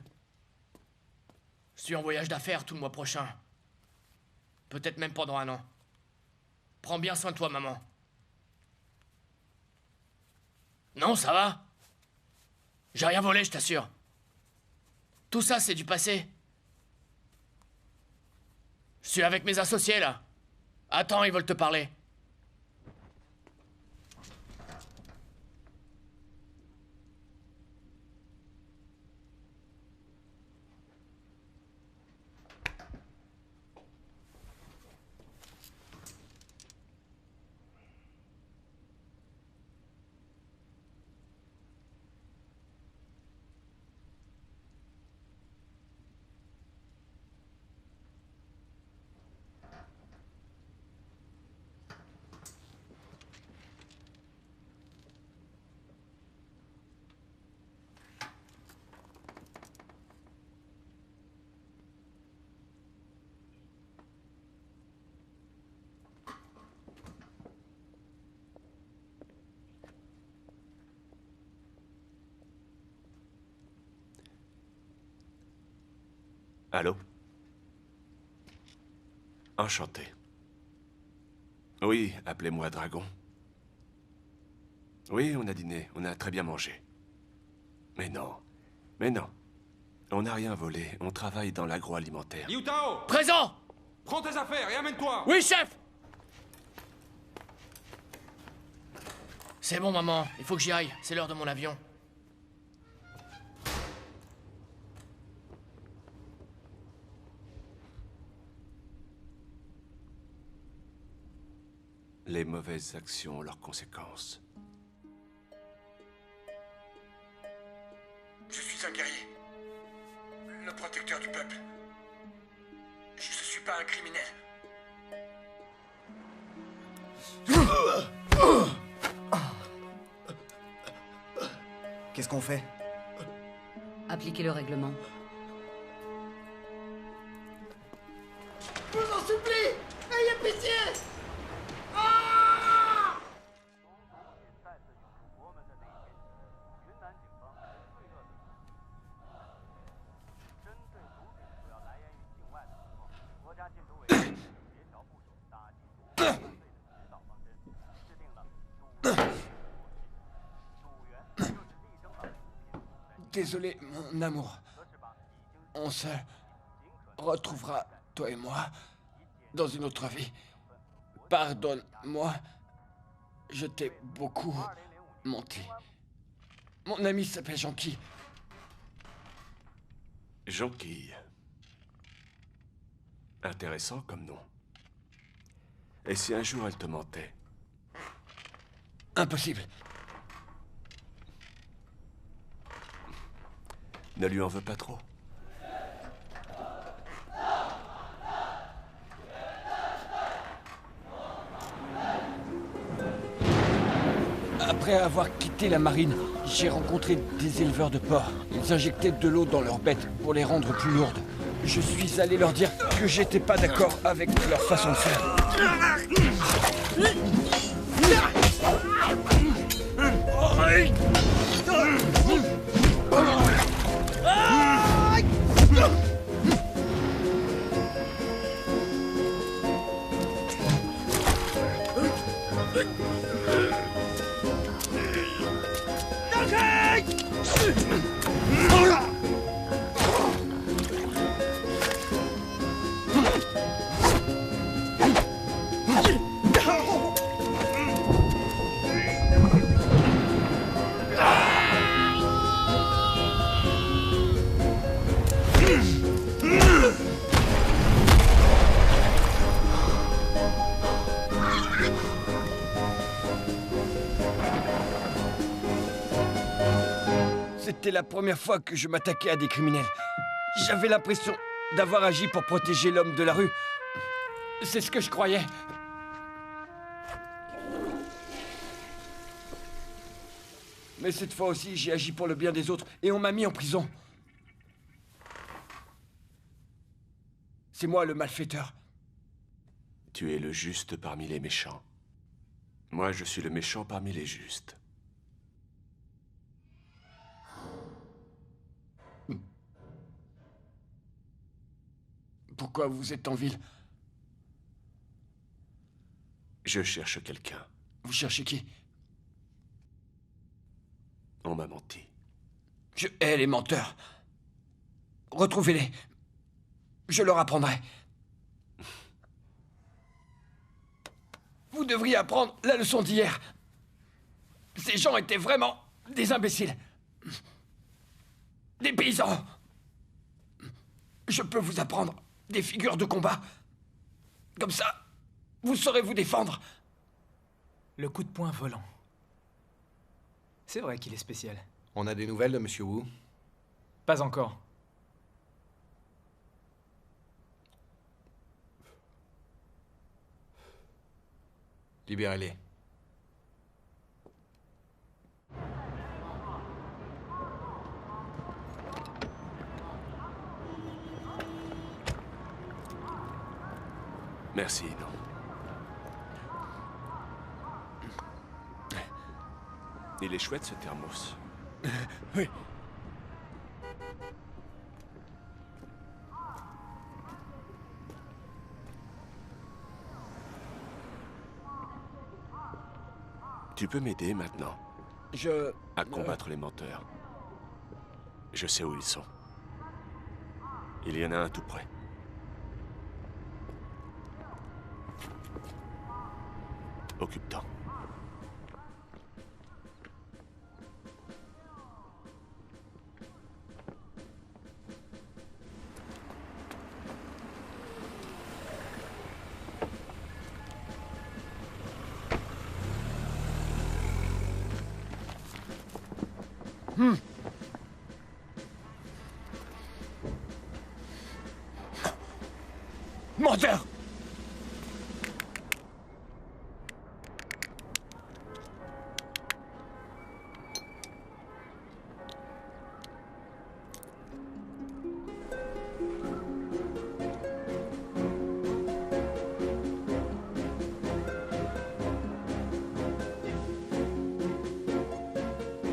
Je suis en voyage d'affaires tout le mois prochain. Peut-être même pendant 1 an. Prends bien soin de toi, maman. Non, ça va. J'ai rien volé, je t'assure. Tout ça, c'est du passé. Je suis avec mes associés, là. Attends, ils veulent te parler. Allô? Enchanté. Oui, appelez-moi Dragon. Oui, on a dîné, on a très bien mangé. Mais non, on n'a rien volé, on travaille dans l'agroalimentaire. Liu Tao! Présent! Prends tes affaires et amène-toi! Oui, chef! C'est bon, maman, il faut que j'y aille, c'est l'heure de mon avion. Les mauvaises actions ont leurs conséquences. Je suis un guerrier. Le protecteur du peuple. Je ne suis pas un criminel. Qu'est-ce qu'on fait? Appliquez le règlement. Je vous en supplie! Ayez pitié! Désolé, mon amour. On se retrouvera, toi et moi, dans une autre vie. Pardonne-moi. Je t'ai beaucoup menti. Mon ami s'appelle Jonquille. Jonquille. Intéressant comme nom. Et si un jour elle te mentait? Impossible. Ne lui en veux pas trop. Après avoir quitté la marine, j'ai rencontré des éleveurs de porcs. Ils injectaient de l'eau dans leurs bêtes pour les rendre plus lourdes. Je suis allé leur dire que j'étais pas d'accord avec leur façon de faire. C'était la première fois que je m'attaquais à des criminels. J'avais l'impression d'avoir agi pour protéger l'homme de la rue. C'est ce que je croyais. Mais cette fois aussi, j'ai agi pour le bien des autres et on m'a mis en prison. C'est moi le malfaiteur. Tu es le juste parmi les méchants. Moi, je suis le méchant parmi les justes. Pourquoi vous êtes en ville? Je cherche quelqu'un. Vous cherchez qui? On m'a menti. Je hais les menteurs. Retrouvez-les. Je leur apprendrai. Vous devriez apprendre la leçon d'hier. Ces gens étaient vraiment des imbéciles. Des paysans. Je peux vous apprendre des figures de combat. Comme ça, vous saurez vous défendre. Le coup de poing volant. C'est vrai qu'il est spécial. On a des nouvelles de Monsieur Wu? Pas encore. Libérez-les. Merci, non. Il est chouette, ce thermos. Oui. Tu peux m'aider maintenant? À combattre les menteurs. Je sais où ils sont. Il y en a un tout près. Occupe-t'en. Menteur!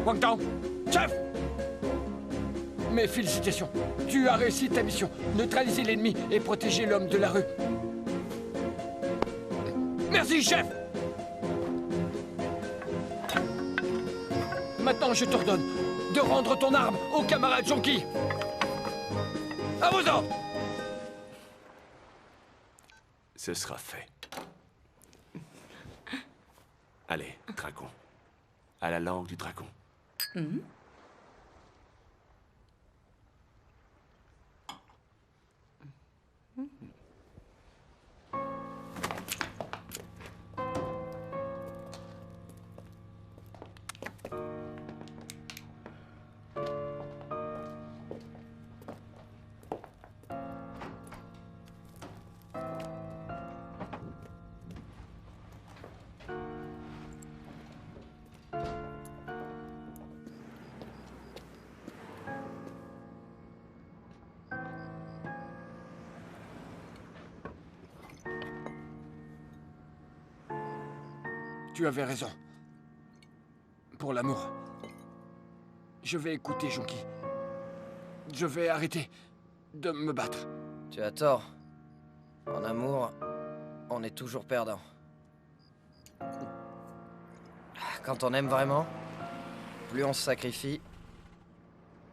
Wang Tao, chef! Mes félicitations. Tu as réussi ta mission. Neutraliser l'ennemi et protéger l'homme de la rue. Merci, chef! Maintenant, je t'ordonne de rendre ton arme au camarade Jonki. À vos ordres! Ce sera fait. Allez, dragon. À la langue du dragon. Tu avais raison. Pour l'amour. Je vais écouter Jonki. Je vais arrêter de me battre. Tu as tort. En amour, on est toujours perdant. Quand on aime vraiment, plus on se sacrifie,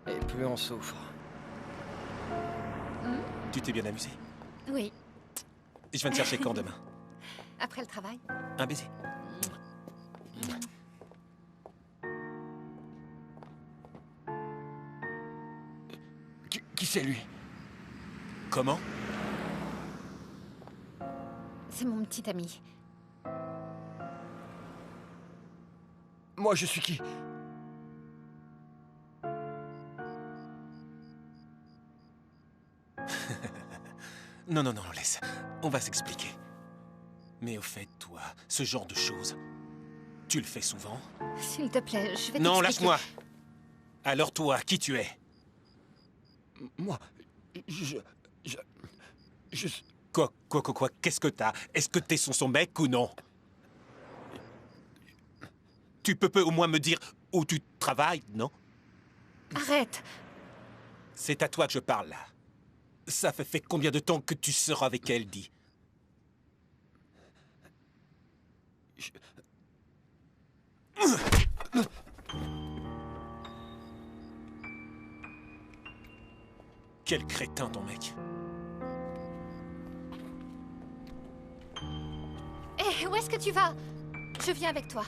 et plus on souffre. Tu t'es bien amusé? Oui, Je viens te chercher quand demain? après le travail. Un baiser. Qui c'est lui? Comment? C'est mon petit ami. Moi, je suis qui? Non, non, non, laisse. On va s'expliquer. Mais au fait, toi, ce genre de choses, tu le fais souvent? S'il te plaît, je vais Non, t'expliquer. lâche-moi! Alors toi, qui tu es? Moi, Quoi? Qu'est-ce que t'as? Est-ce que t'es son mec ou non? Tu peux au moins me dire où tu travailles, non? Arrête. C'est à toi que je parle, là. Ça fait combien de temps que tu sors avec elle, dis? Quel crétin, ton mec. Hé, où est-ce que tu vas? Je viens avec toi.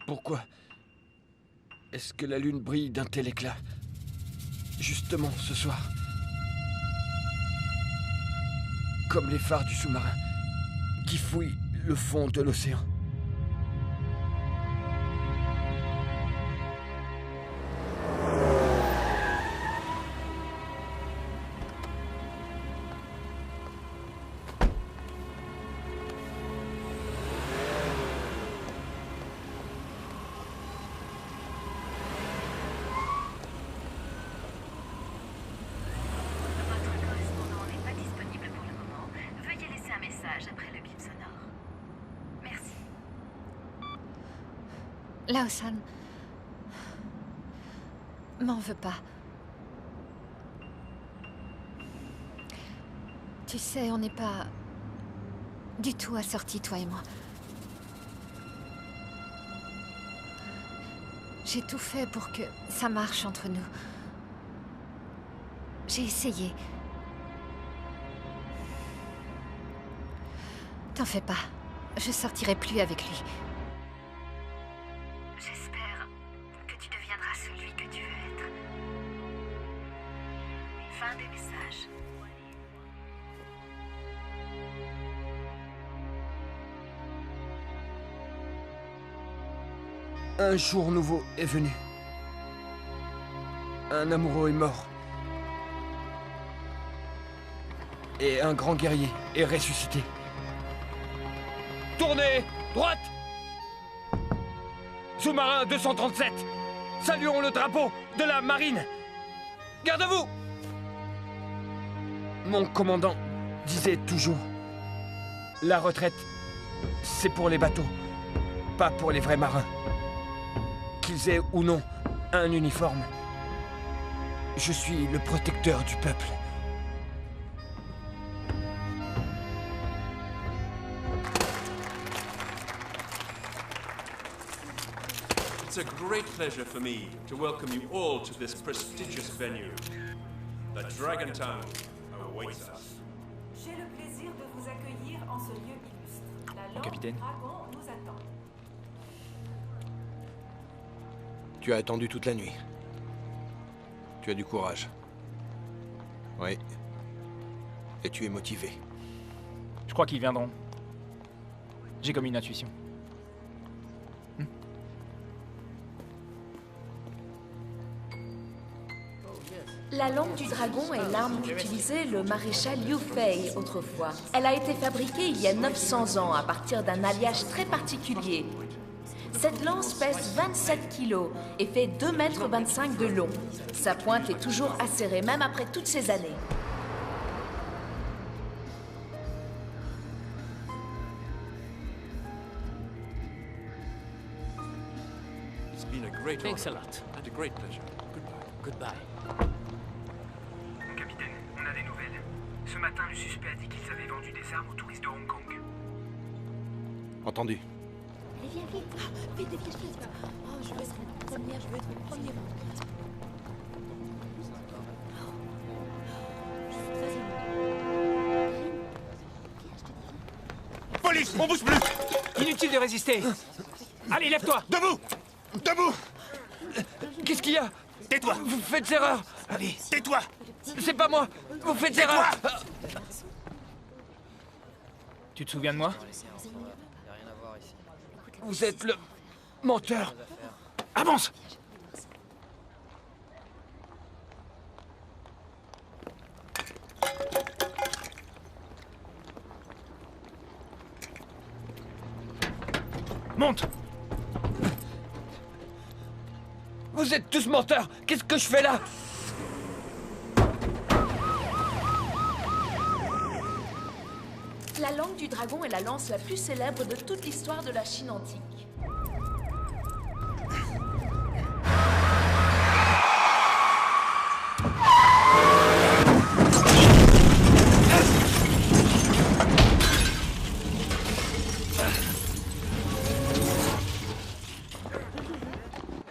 Pourquoi est-ce que la lune brille d'un tel éclat? Justement ce soir. Comme les phares du sous-marin qui fouillent le fond de l'océan. Lao-san, m'en veux pas. Tu sais, on n'est pas du tout assortis, toi et moi. J'ai tout fait pour que ça marche entre nous. J'ai essayé. T'en fais pas, je sortirai plus avec lui. J'espère que tu deviendras celui que tu veux être. Fin des messages. Un jour nouveau est venu. Un amoureux est mort. Et un grand guerrier est ressuscité. Tournez! Droite! Sous-marin 237! Saluons le drapeau de la marine! Garde-vous! Mon commandant disait toujours: la retraite, c'est pour les bateaux, pas pour les vrais marins. Qu'ils aient ou non un uniforme. Je suis le protecteur du peuple. It's a great pleasure for me to welcome you all to this prestigious venue. The Dragon Town awaits us. J'ai le plaisir de vous accueillir en ce lieu illustre. La Lampe du Dragon nous attend. Tu as attendu toute la nuit. Tu as du courage. Oui. Et tu es motivé. Je crois qu'ils viendront. J'ai comme une intuition. La lampe du dragon est l'arme qu'utilisait le maréchal Liu Fei autrefois. Elle a été fabriquée il y a 900 ans à partir d'un alliage très particulier. Cette lance pèse 27 kilos et fait 2,25 m de long. Sa pointe est toujours acérée, même après toutes ces années. It's been a great Thanks a honor lot. and a great pleasure. Goodbye. Goodbye. Mon capitaine, on a des nouvelles. Ce matin, le suspect a dit qu'ils avaient vendu des armes aux touristes de Hong Kong. Entendu. Allez, viens vite. Vite, dépêche-toi. Oh, je veux être le premier, je veux être le premier. Police, on bouge plus! Inutile de résister. Allez, lève-toi! Debout! Debout! Qu'est-ce qu'il y a? Tais-toi! Vous faites erreur! Allez, tais-toi! C'est pas moi! Vous faites erreur! Tu te souviens de moi? Vous êtes le menteur. Avance! Monte! Vous êtes tous menteurs. Qu'est-ce que je fais là? La langue du dragon est la lance la plus célèbre de toute l'histoire de la Chine antique.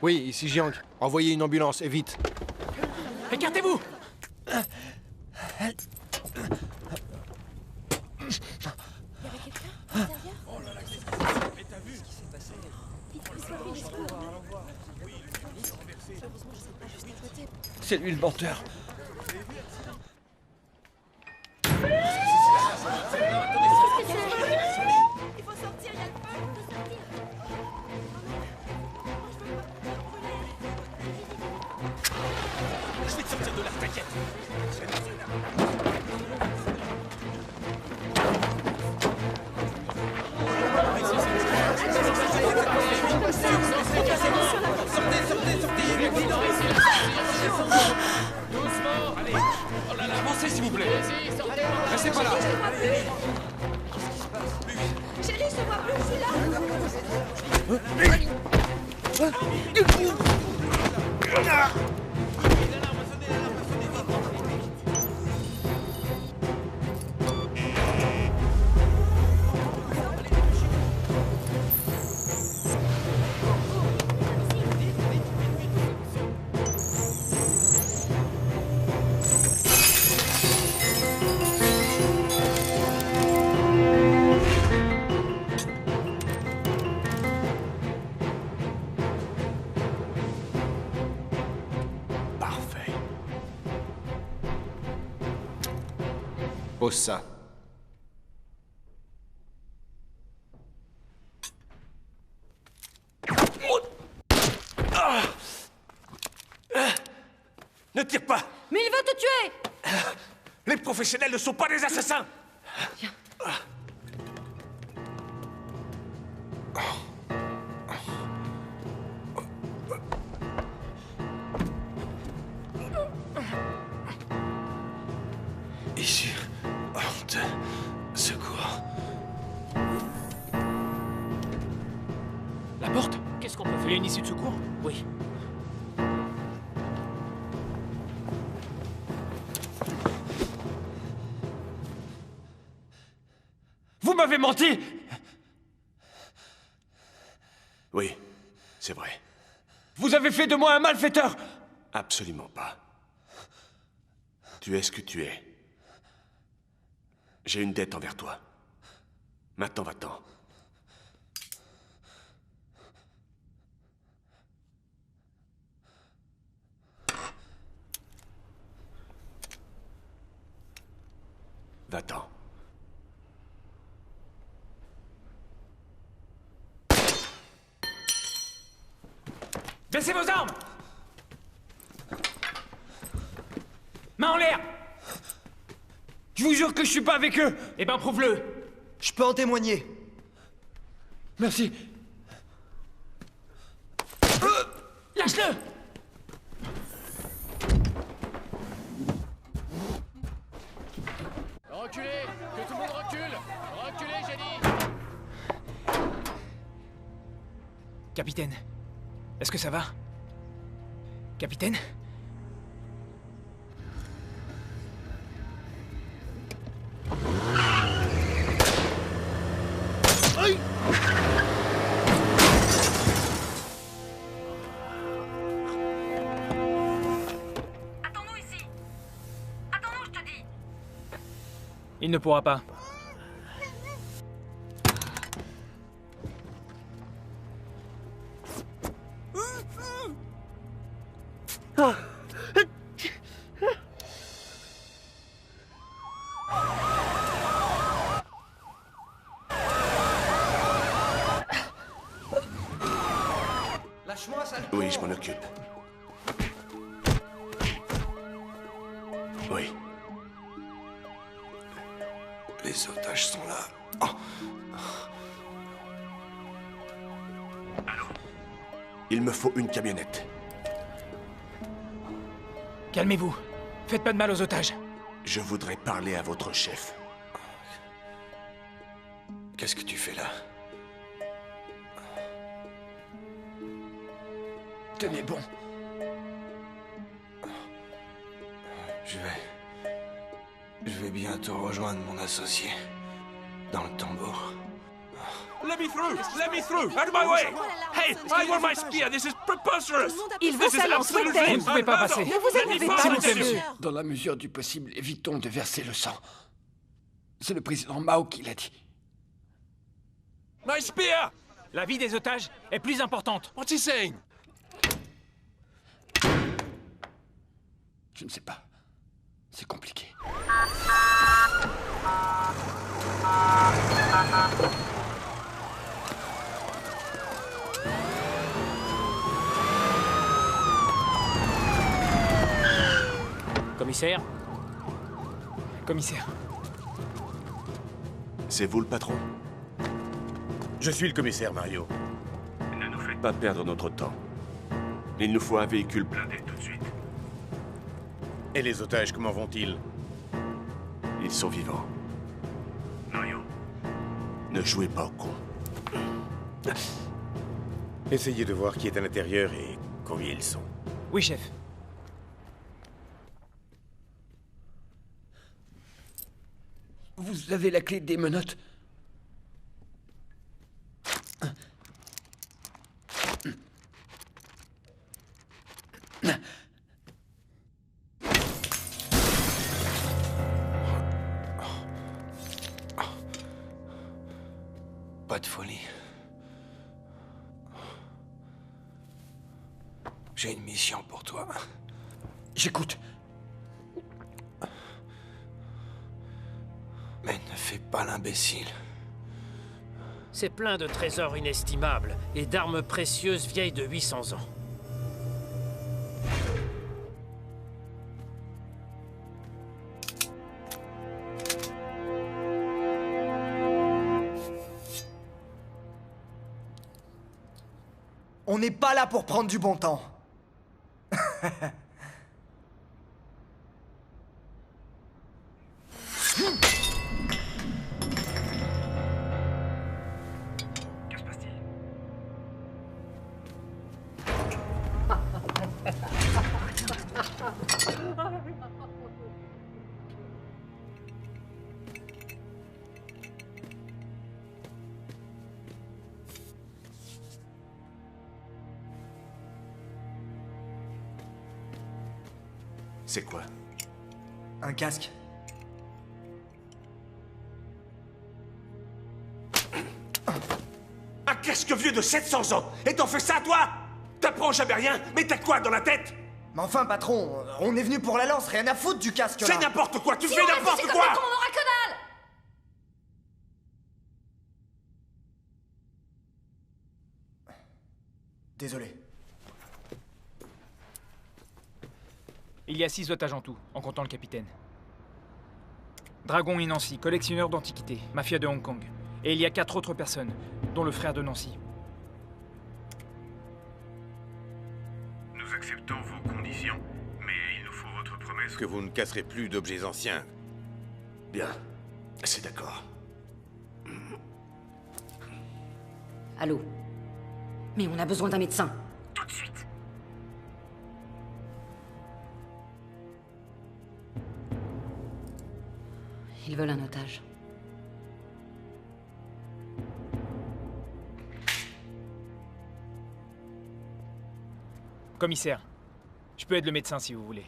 Oui, ici Jiang. Envoyez une ambulance, et vite. Écartez-vous! C'est lui le menteur. Il faut sortir, il y a le feu. Je vais te sortir de là, t'inquiète. Doucement. Allez. Oh là là, avancez s'il vous plaît. Vas-y, sortez. Restez pas là. Chérie, je te vois plus, je suis là. Parfait. Pose ça. Ne tire pas! Mais il va te tuer! Les professionnels ne sont pas des assassins! Ici, honte, secours. La porte? Qu'est-ce qu'on peut Il y a faire? une issue de secours? Oui. Vous m'avez menti. Oui, c'est vrai. Vous avez fait de moi un malfaiteur. Absolument pas. Tu es ce que tu es. J'ai une dette envers toi. Maintenant, va-t'en. Va-t'en. Baissez vos armes! Main en l'air! Je vous jure que je suis pas avec eux. Eh ben, prouve-le! Je peux en témoigner. Merci. Lâche-le! Reculez. Que tout le monde recule. Reculez, j'ai dit. Capitaine, est-ce que ça va? Capitaine? Attends-nous ici. Attends-nous, je te dis. Il ne pourra pas. Lâche-moi, sale con. Oui, je m'en occupe. Oui. Les otages sont là. Il me faut une camionnette. Calmez-vous. Faites pas de mal aux otages. Je voudrais parler à votre chef. Qu'est-ce que tu fais là? Tenez bon. Je vais bientôt rejoindre mon associé. Dans le tambour. Let me through! Let me through! Out of my way! Hey, I want my spear! This is preposterous! Il veut sa lance, Vous ne pouvez pas passer. Ne vous énervez pas, S'il vous plaît, monsieur. monsieur. Dans la mesure du possible, évitons de verser le sang. C'est le président Mao qui l'a dit. My spear! La vie des otages est plus importante. What's he saying? Je ne sais pas. C'est compliqué. Commissaire? Commissaire. C'est vous le patron? Je suis le commissaire Mario. Ne nous faites pas perdre notre temps. Il nous faut un véhicule blindé tout de suite. Et les otages, comment vont-ils? Ils sont vivants. Mario. Ne jouez pas au con. Essayez de voir qui est à l'intérieur et combien ils sont. Oui, chef. Vous avez la clé des menottes? Pas de folie. J'ai une mission pour toi. J'écoute. Mais ne fais pas l'imbécile. C'est plein de trésors inestimables et d'armes précieuses vieilles de 800 ans. On n'est pas là pour prendre du bon temps. Que se passe-t-il? C'est quoi? Un casque. Un casque vieux de 700 ans! Et t'en fais ça, toi? T'apprends jamais rien, mais t'as quoi dans la tête? Mais enfin, patron, on est venu pour la lance, rien à foutre du casque là. C'est n'importe quoi, tu Si fais on n'importe réfléchit quoi! comme des cons, on aura que dalle. Désolé. Il y a 6 otages en tout, en comptant le capitaine. Dragon et Nancy, collectionneur d'antiquités, mafia de Hong Kong. Et il y a 4 autres personnes, dont le frère de Nancy. Nous acceptons vos conditions, mais il nous faut votre promesse que vous ne casserez plus d'objets anciens. Bien, c'est d'accord. Allô? Mais on a besoin d'un médecin. Tout de suite. Ils veulent un otage. Commissaire, je peux être le médecin si vous voulez.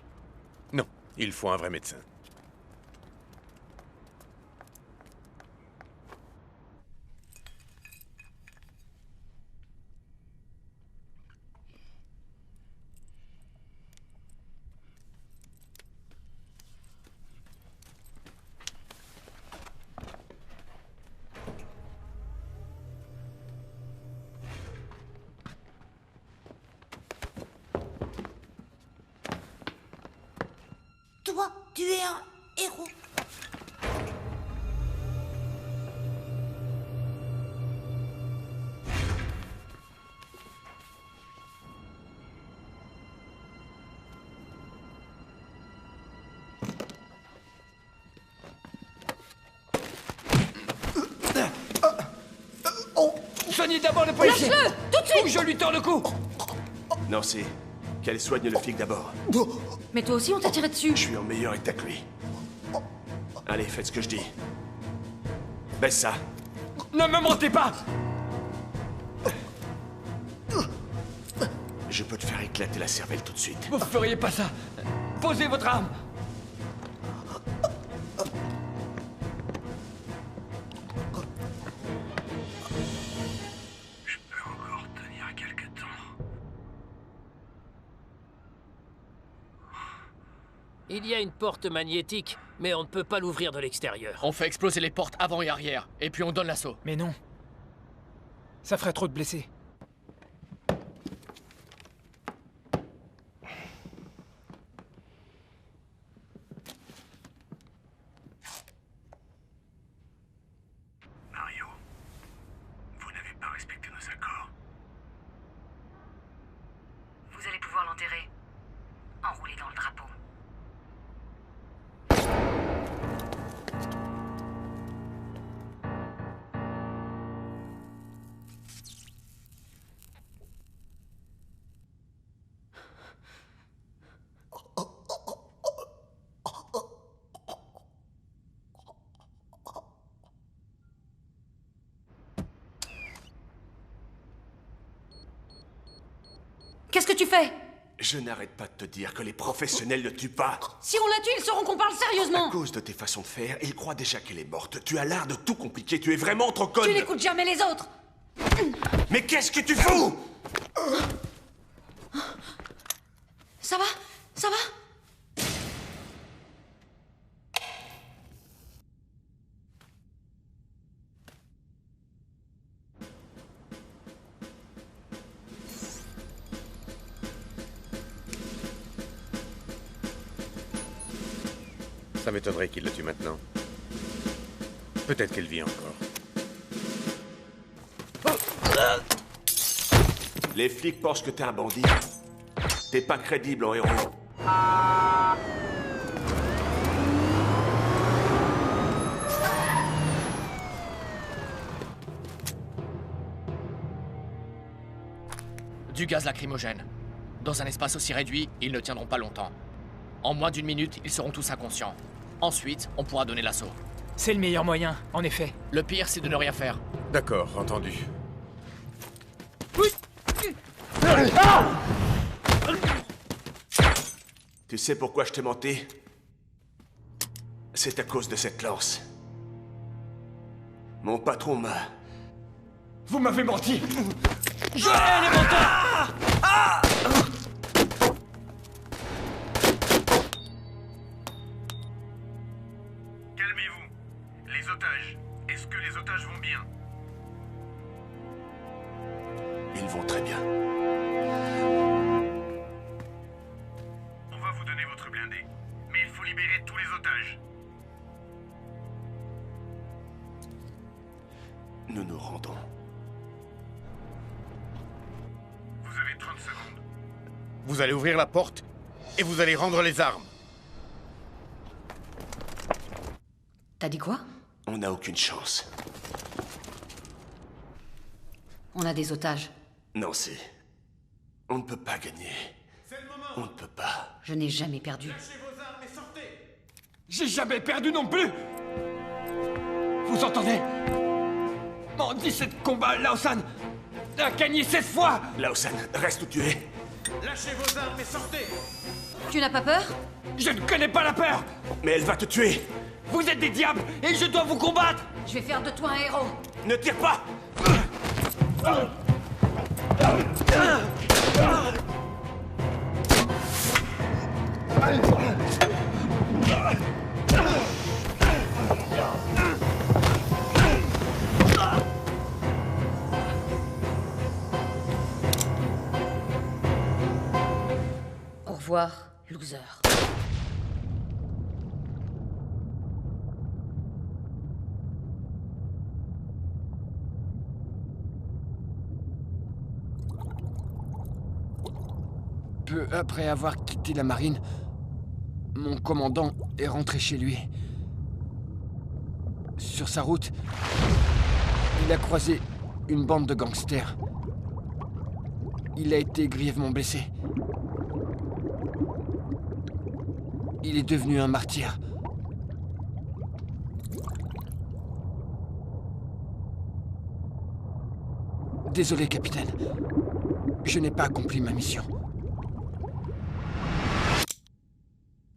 Non, il faut un vrai médecin. tu es un héros. Soignez d'abord le policier! Lâche-le! Tout de suite! Ou je lui tords le cou! Nancy, qu'elle soigne le flic d'abord. Mais toi aussi, on t'a tiré dessus. Je suis en meilleur état que lui. Allez, faites ce que je dis. Baisse ça. Ne me mentez pas! Je peux te faire éclater la cervelle tout de suite. Vous feriez pas ça! Posez votre arme! Je peux encore tenir quelque temps. Il y a une porte magnétique, mais on ne peut pas l'ouvrir de l'extérieur. On fait exploser les portes avant et arrière, et puis on donne l'assaut. Mais non. Ça ferait trop de blessés. Mario, vous n'avez pas respecté nos accords. Vous allez pouvoir l'enterrer. Enroulé dans le drapeau. Qu'est-ce que tu fais? Je n'arrête pas de te dire que les professionnels ne tuent pas. Si on la tue, ils sauront qu'on parle sérieusement. À cause de tes façons de faire, ils croient déjà qu'elle est morte. Tu as l'art de tout compliquer. Tu es vraiment trop conne. Tu n'écoutes jamais les autres. Mais qu'est-ce que tu fous? Ça va? Ça va? Ça m'étonnerait qu'il le tue maintenant. Peut-être qu'elle vit encore. Les flics pensent que t'es un bandit. T'es pas crédible en héros. Du gaz lacrymogène. Dans un espace aussi réduit, ils ne tiendront pas longtemps. En moins d'1 minute, ils seront tous inconscients. Ensuite, on pourra donner l'assaut. C'est le meilleur moyen, en effet. Le pire, c'est de ne rien faire. D'accord, entendu. Tu sais pourquoi je t'ai menti? C'est à cause de cette lance. Mon patron m'a... Vous m'avez menti! Je hais les menteurs! Calmez-vous. Les otages. Est-ce que les otages vont bien? Ils vont très bien. On va vous donner votre blindé. Mais il faut libérer tous les otages. Nous nous rendons. Vous avez 30 secondes. Vous allez ouvrir la porte et vous allez rendre les armes. T'as dit quoi? On n'a aucune chance. On a des otages. Nancy, on ne peut pas gagner. On ne peut pas. Je n'ai jamais perdu. Lâchez vos armes et sortez. J'ai jamais perdu non plus! Vous entendez? En 17 combats, Lao-san a gagné 16 fois! Lao-san, reste où tu es. Lâchez vos armes et sortez. Tu n'as pas peur? Je ne connais pas la peur! Mais elle va te tuer. Vous êtes des diables et je dois vous combattre! Je vais faire de toi un héros. Ne tire pas. Au revoir, loser. Peu après avoir quitté la marine, mon commandant est rentré chez lui. Sur sa route, il a croisé une bande de gangsters. Il a été grièvement blessé. Il est devenu un martyr. Désolé, capitaine. Je n'ai pas accompli ma mission.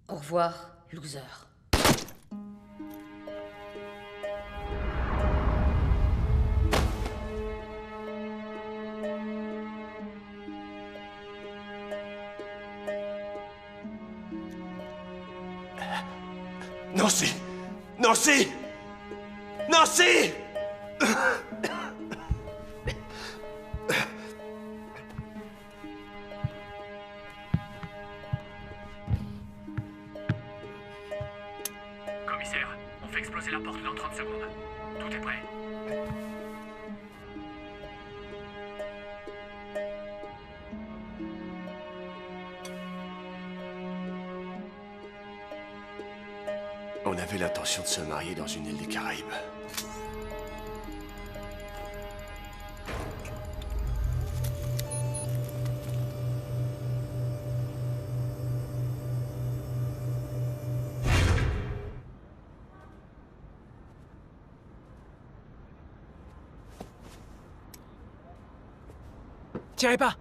Au revoir, loser. Nancy! Nancy! Nancy! Commissaire, on fait exploser la porte dans 30 secondes. Tout est prêt. On avait l'intention de se marier dans une île des Caraïbes. Tirez pas!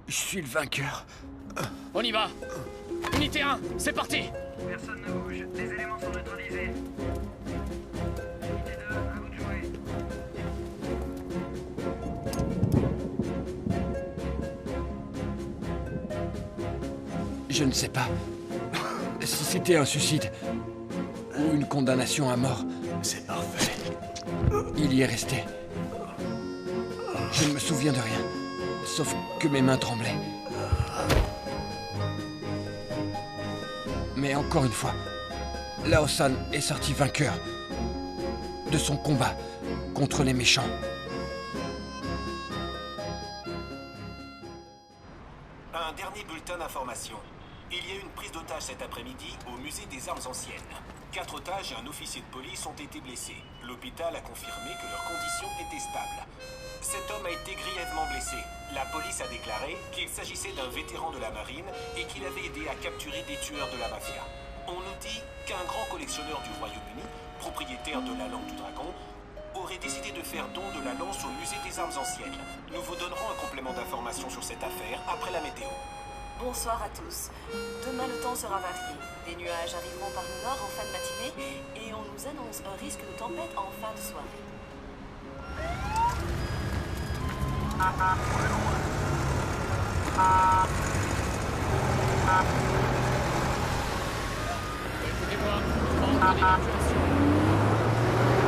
Je suis le vainqueur. On y va! Unité 1, c'est parti! Personne ne bouge. Les éléments sont neutralisés. Unité 2, à vous de jouer. Je ne sais pas si c'était un suicide ou une condamnation à mort. C'est parfait. Il y est resté. Je ne me souviens de rien, sauf que mes mains tremblaient. Mais encore une fois, Lao San est sorti vainqueur de son combat contre les méchants. Un dernier bulletin d'information. Il y a eu une prise d'otage cet après-midi au musée des armes anciennes. 4 otages et un officier de police ont été blessés. L'hôpital a confirmé que leurs conditions étaient stables. Cet homme a été grièvement blessé. La police a déclaré qu'il s'agissait d'un vétéran de la marine et qu'il avait aidé à capturer des tueurs de la mafia. On nous dit qu'un grand collectionneur du Royaume-Uni, propriétaire de la langue du dragon, aurait décidé de faire don de la lance au musée des armes anciennes. Nous vous donnerons un complément d'information sur cette affaire après la météo. Bonsoir à tous. Demain, le temps sera varié. Des nuages arriveront par le nord en fin de matinée et on nous annonce un risque de tempête en fin de soirée.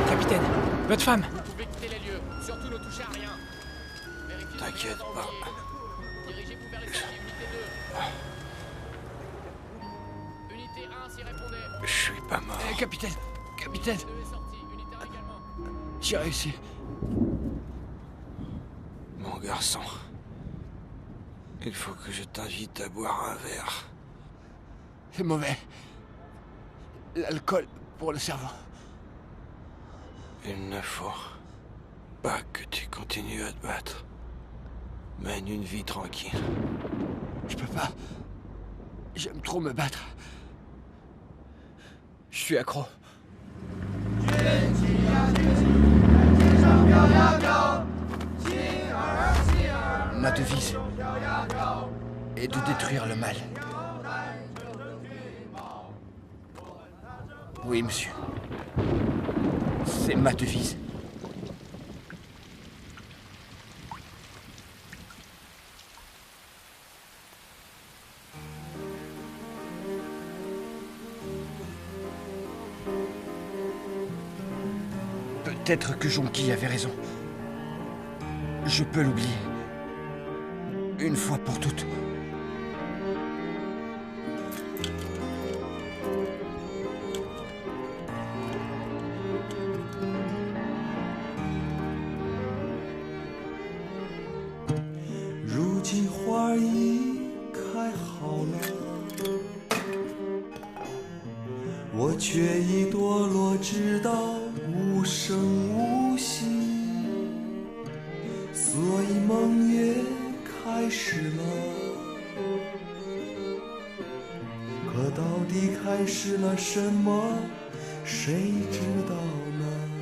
Capitaine, votre femme! Vous pouvez quitter les lieux, surtout ne touchez à rien. T'inquiète pas. Dirigez-vous vers les sorties, unité 2. Unité 1, s'y répondez. Je suis pas mort. Capitaine! Capitaine! J'ai réussi. Mon garçon, il faut que je t'invite à boire un verre. C'est mauvais. L'alcool pour le cerveau. Il ne faut pas que tu continues à te battre. Mène une vie tranquille. Je peux pas. J'aime trop me battre. Je suis accro. Ma devise est de détruire le mal. Oui, monsieur. C'est ma devise. Peut-être que Jonki avait raison. Je peux l'oublier. Une fois pour toutes. 花已开好了，我却已堕落，直到无声无息，所以梦也开始了。可到底开始了什么，谁知道呢？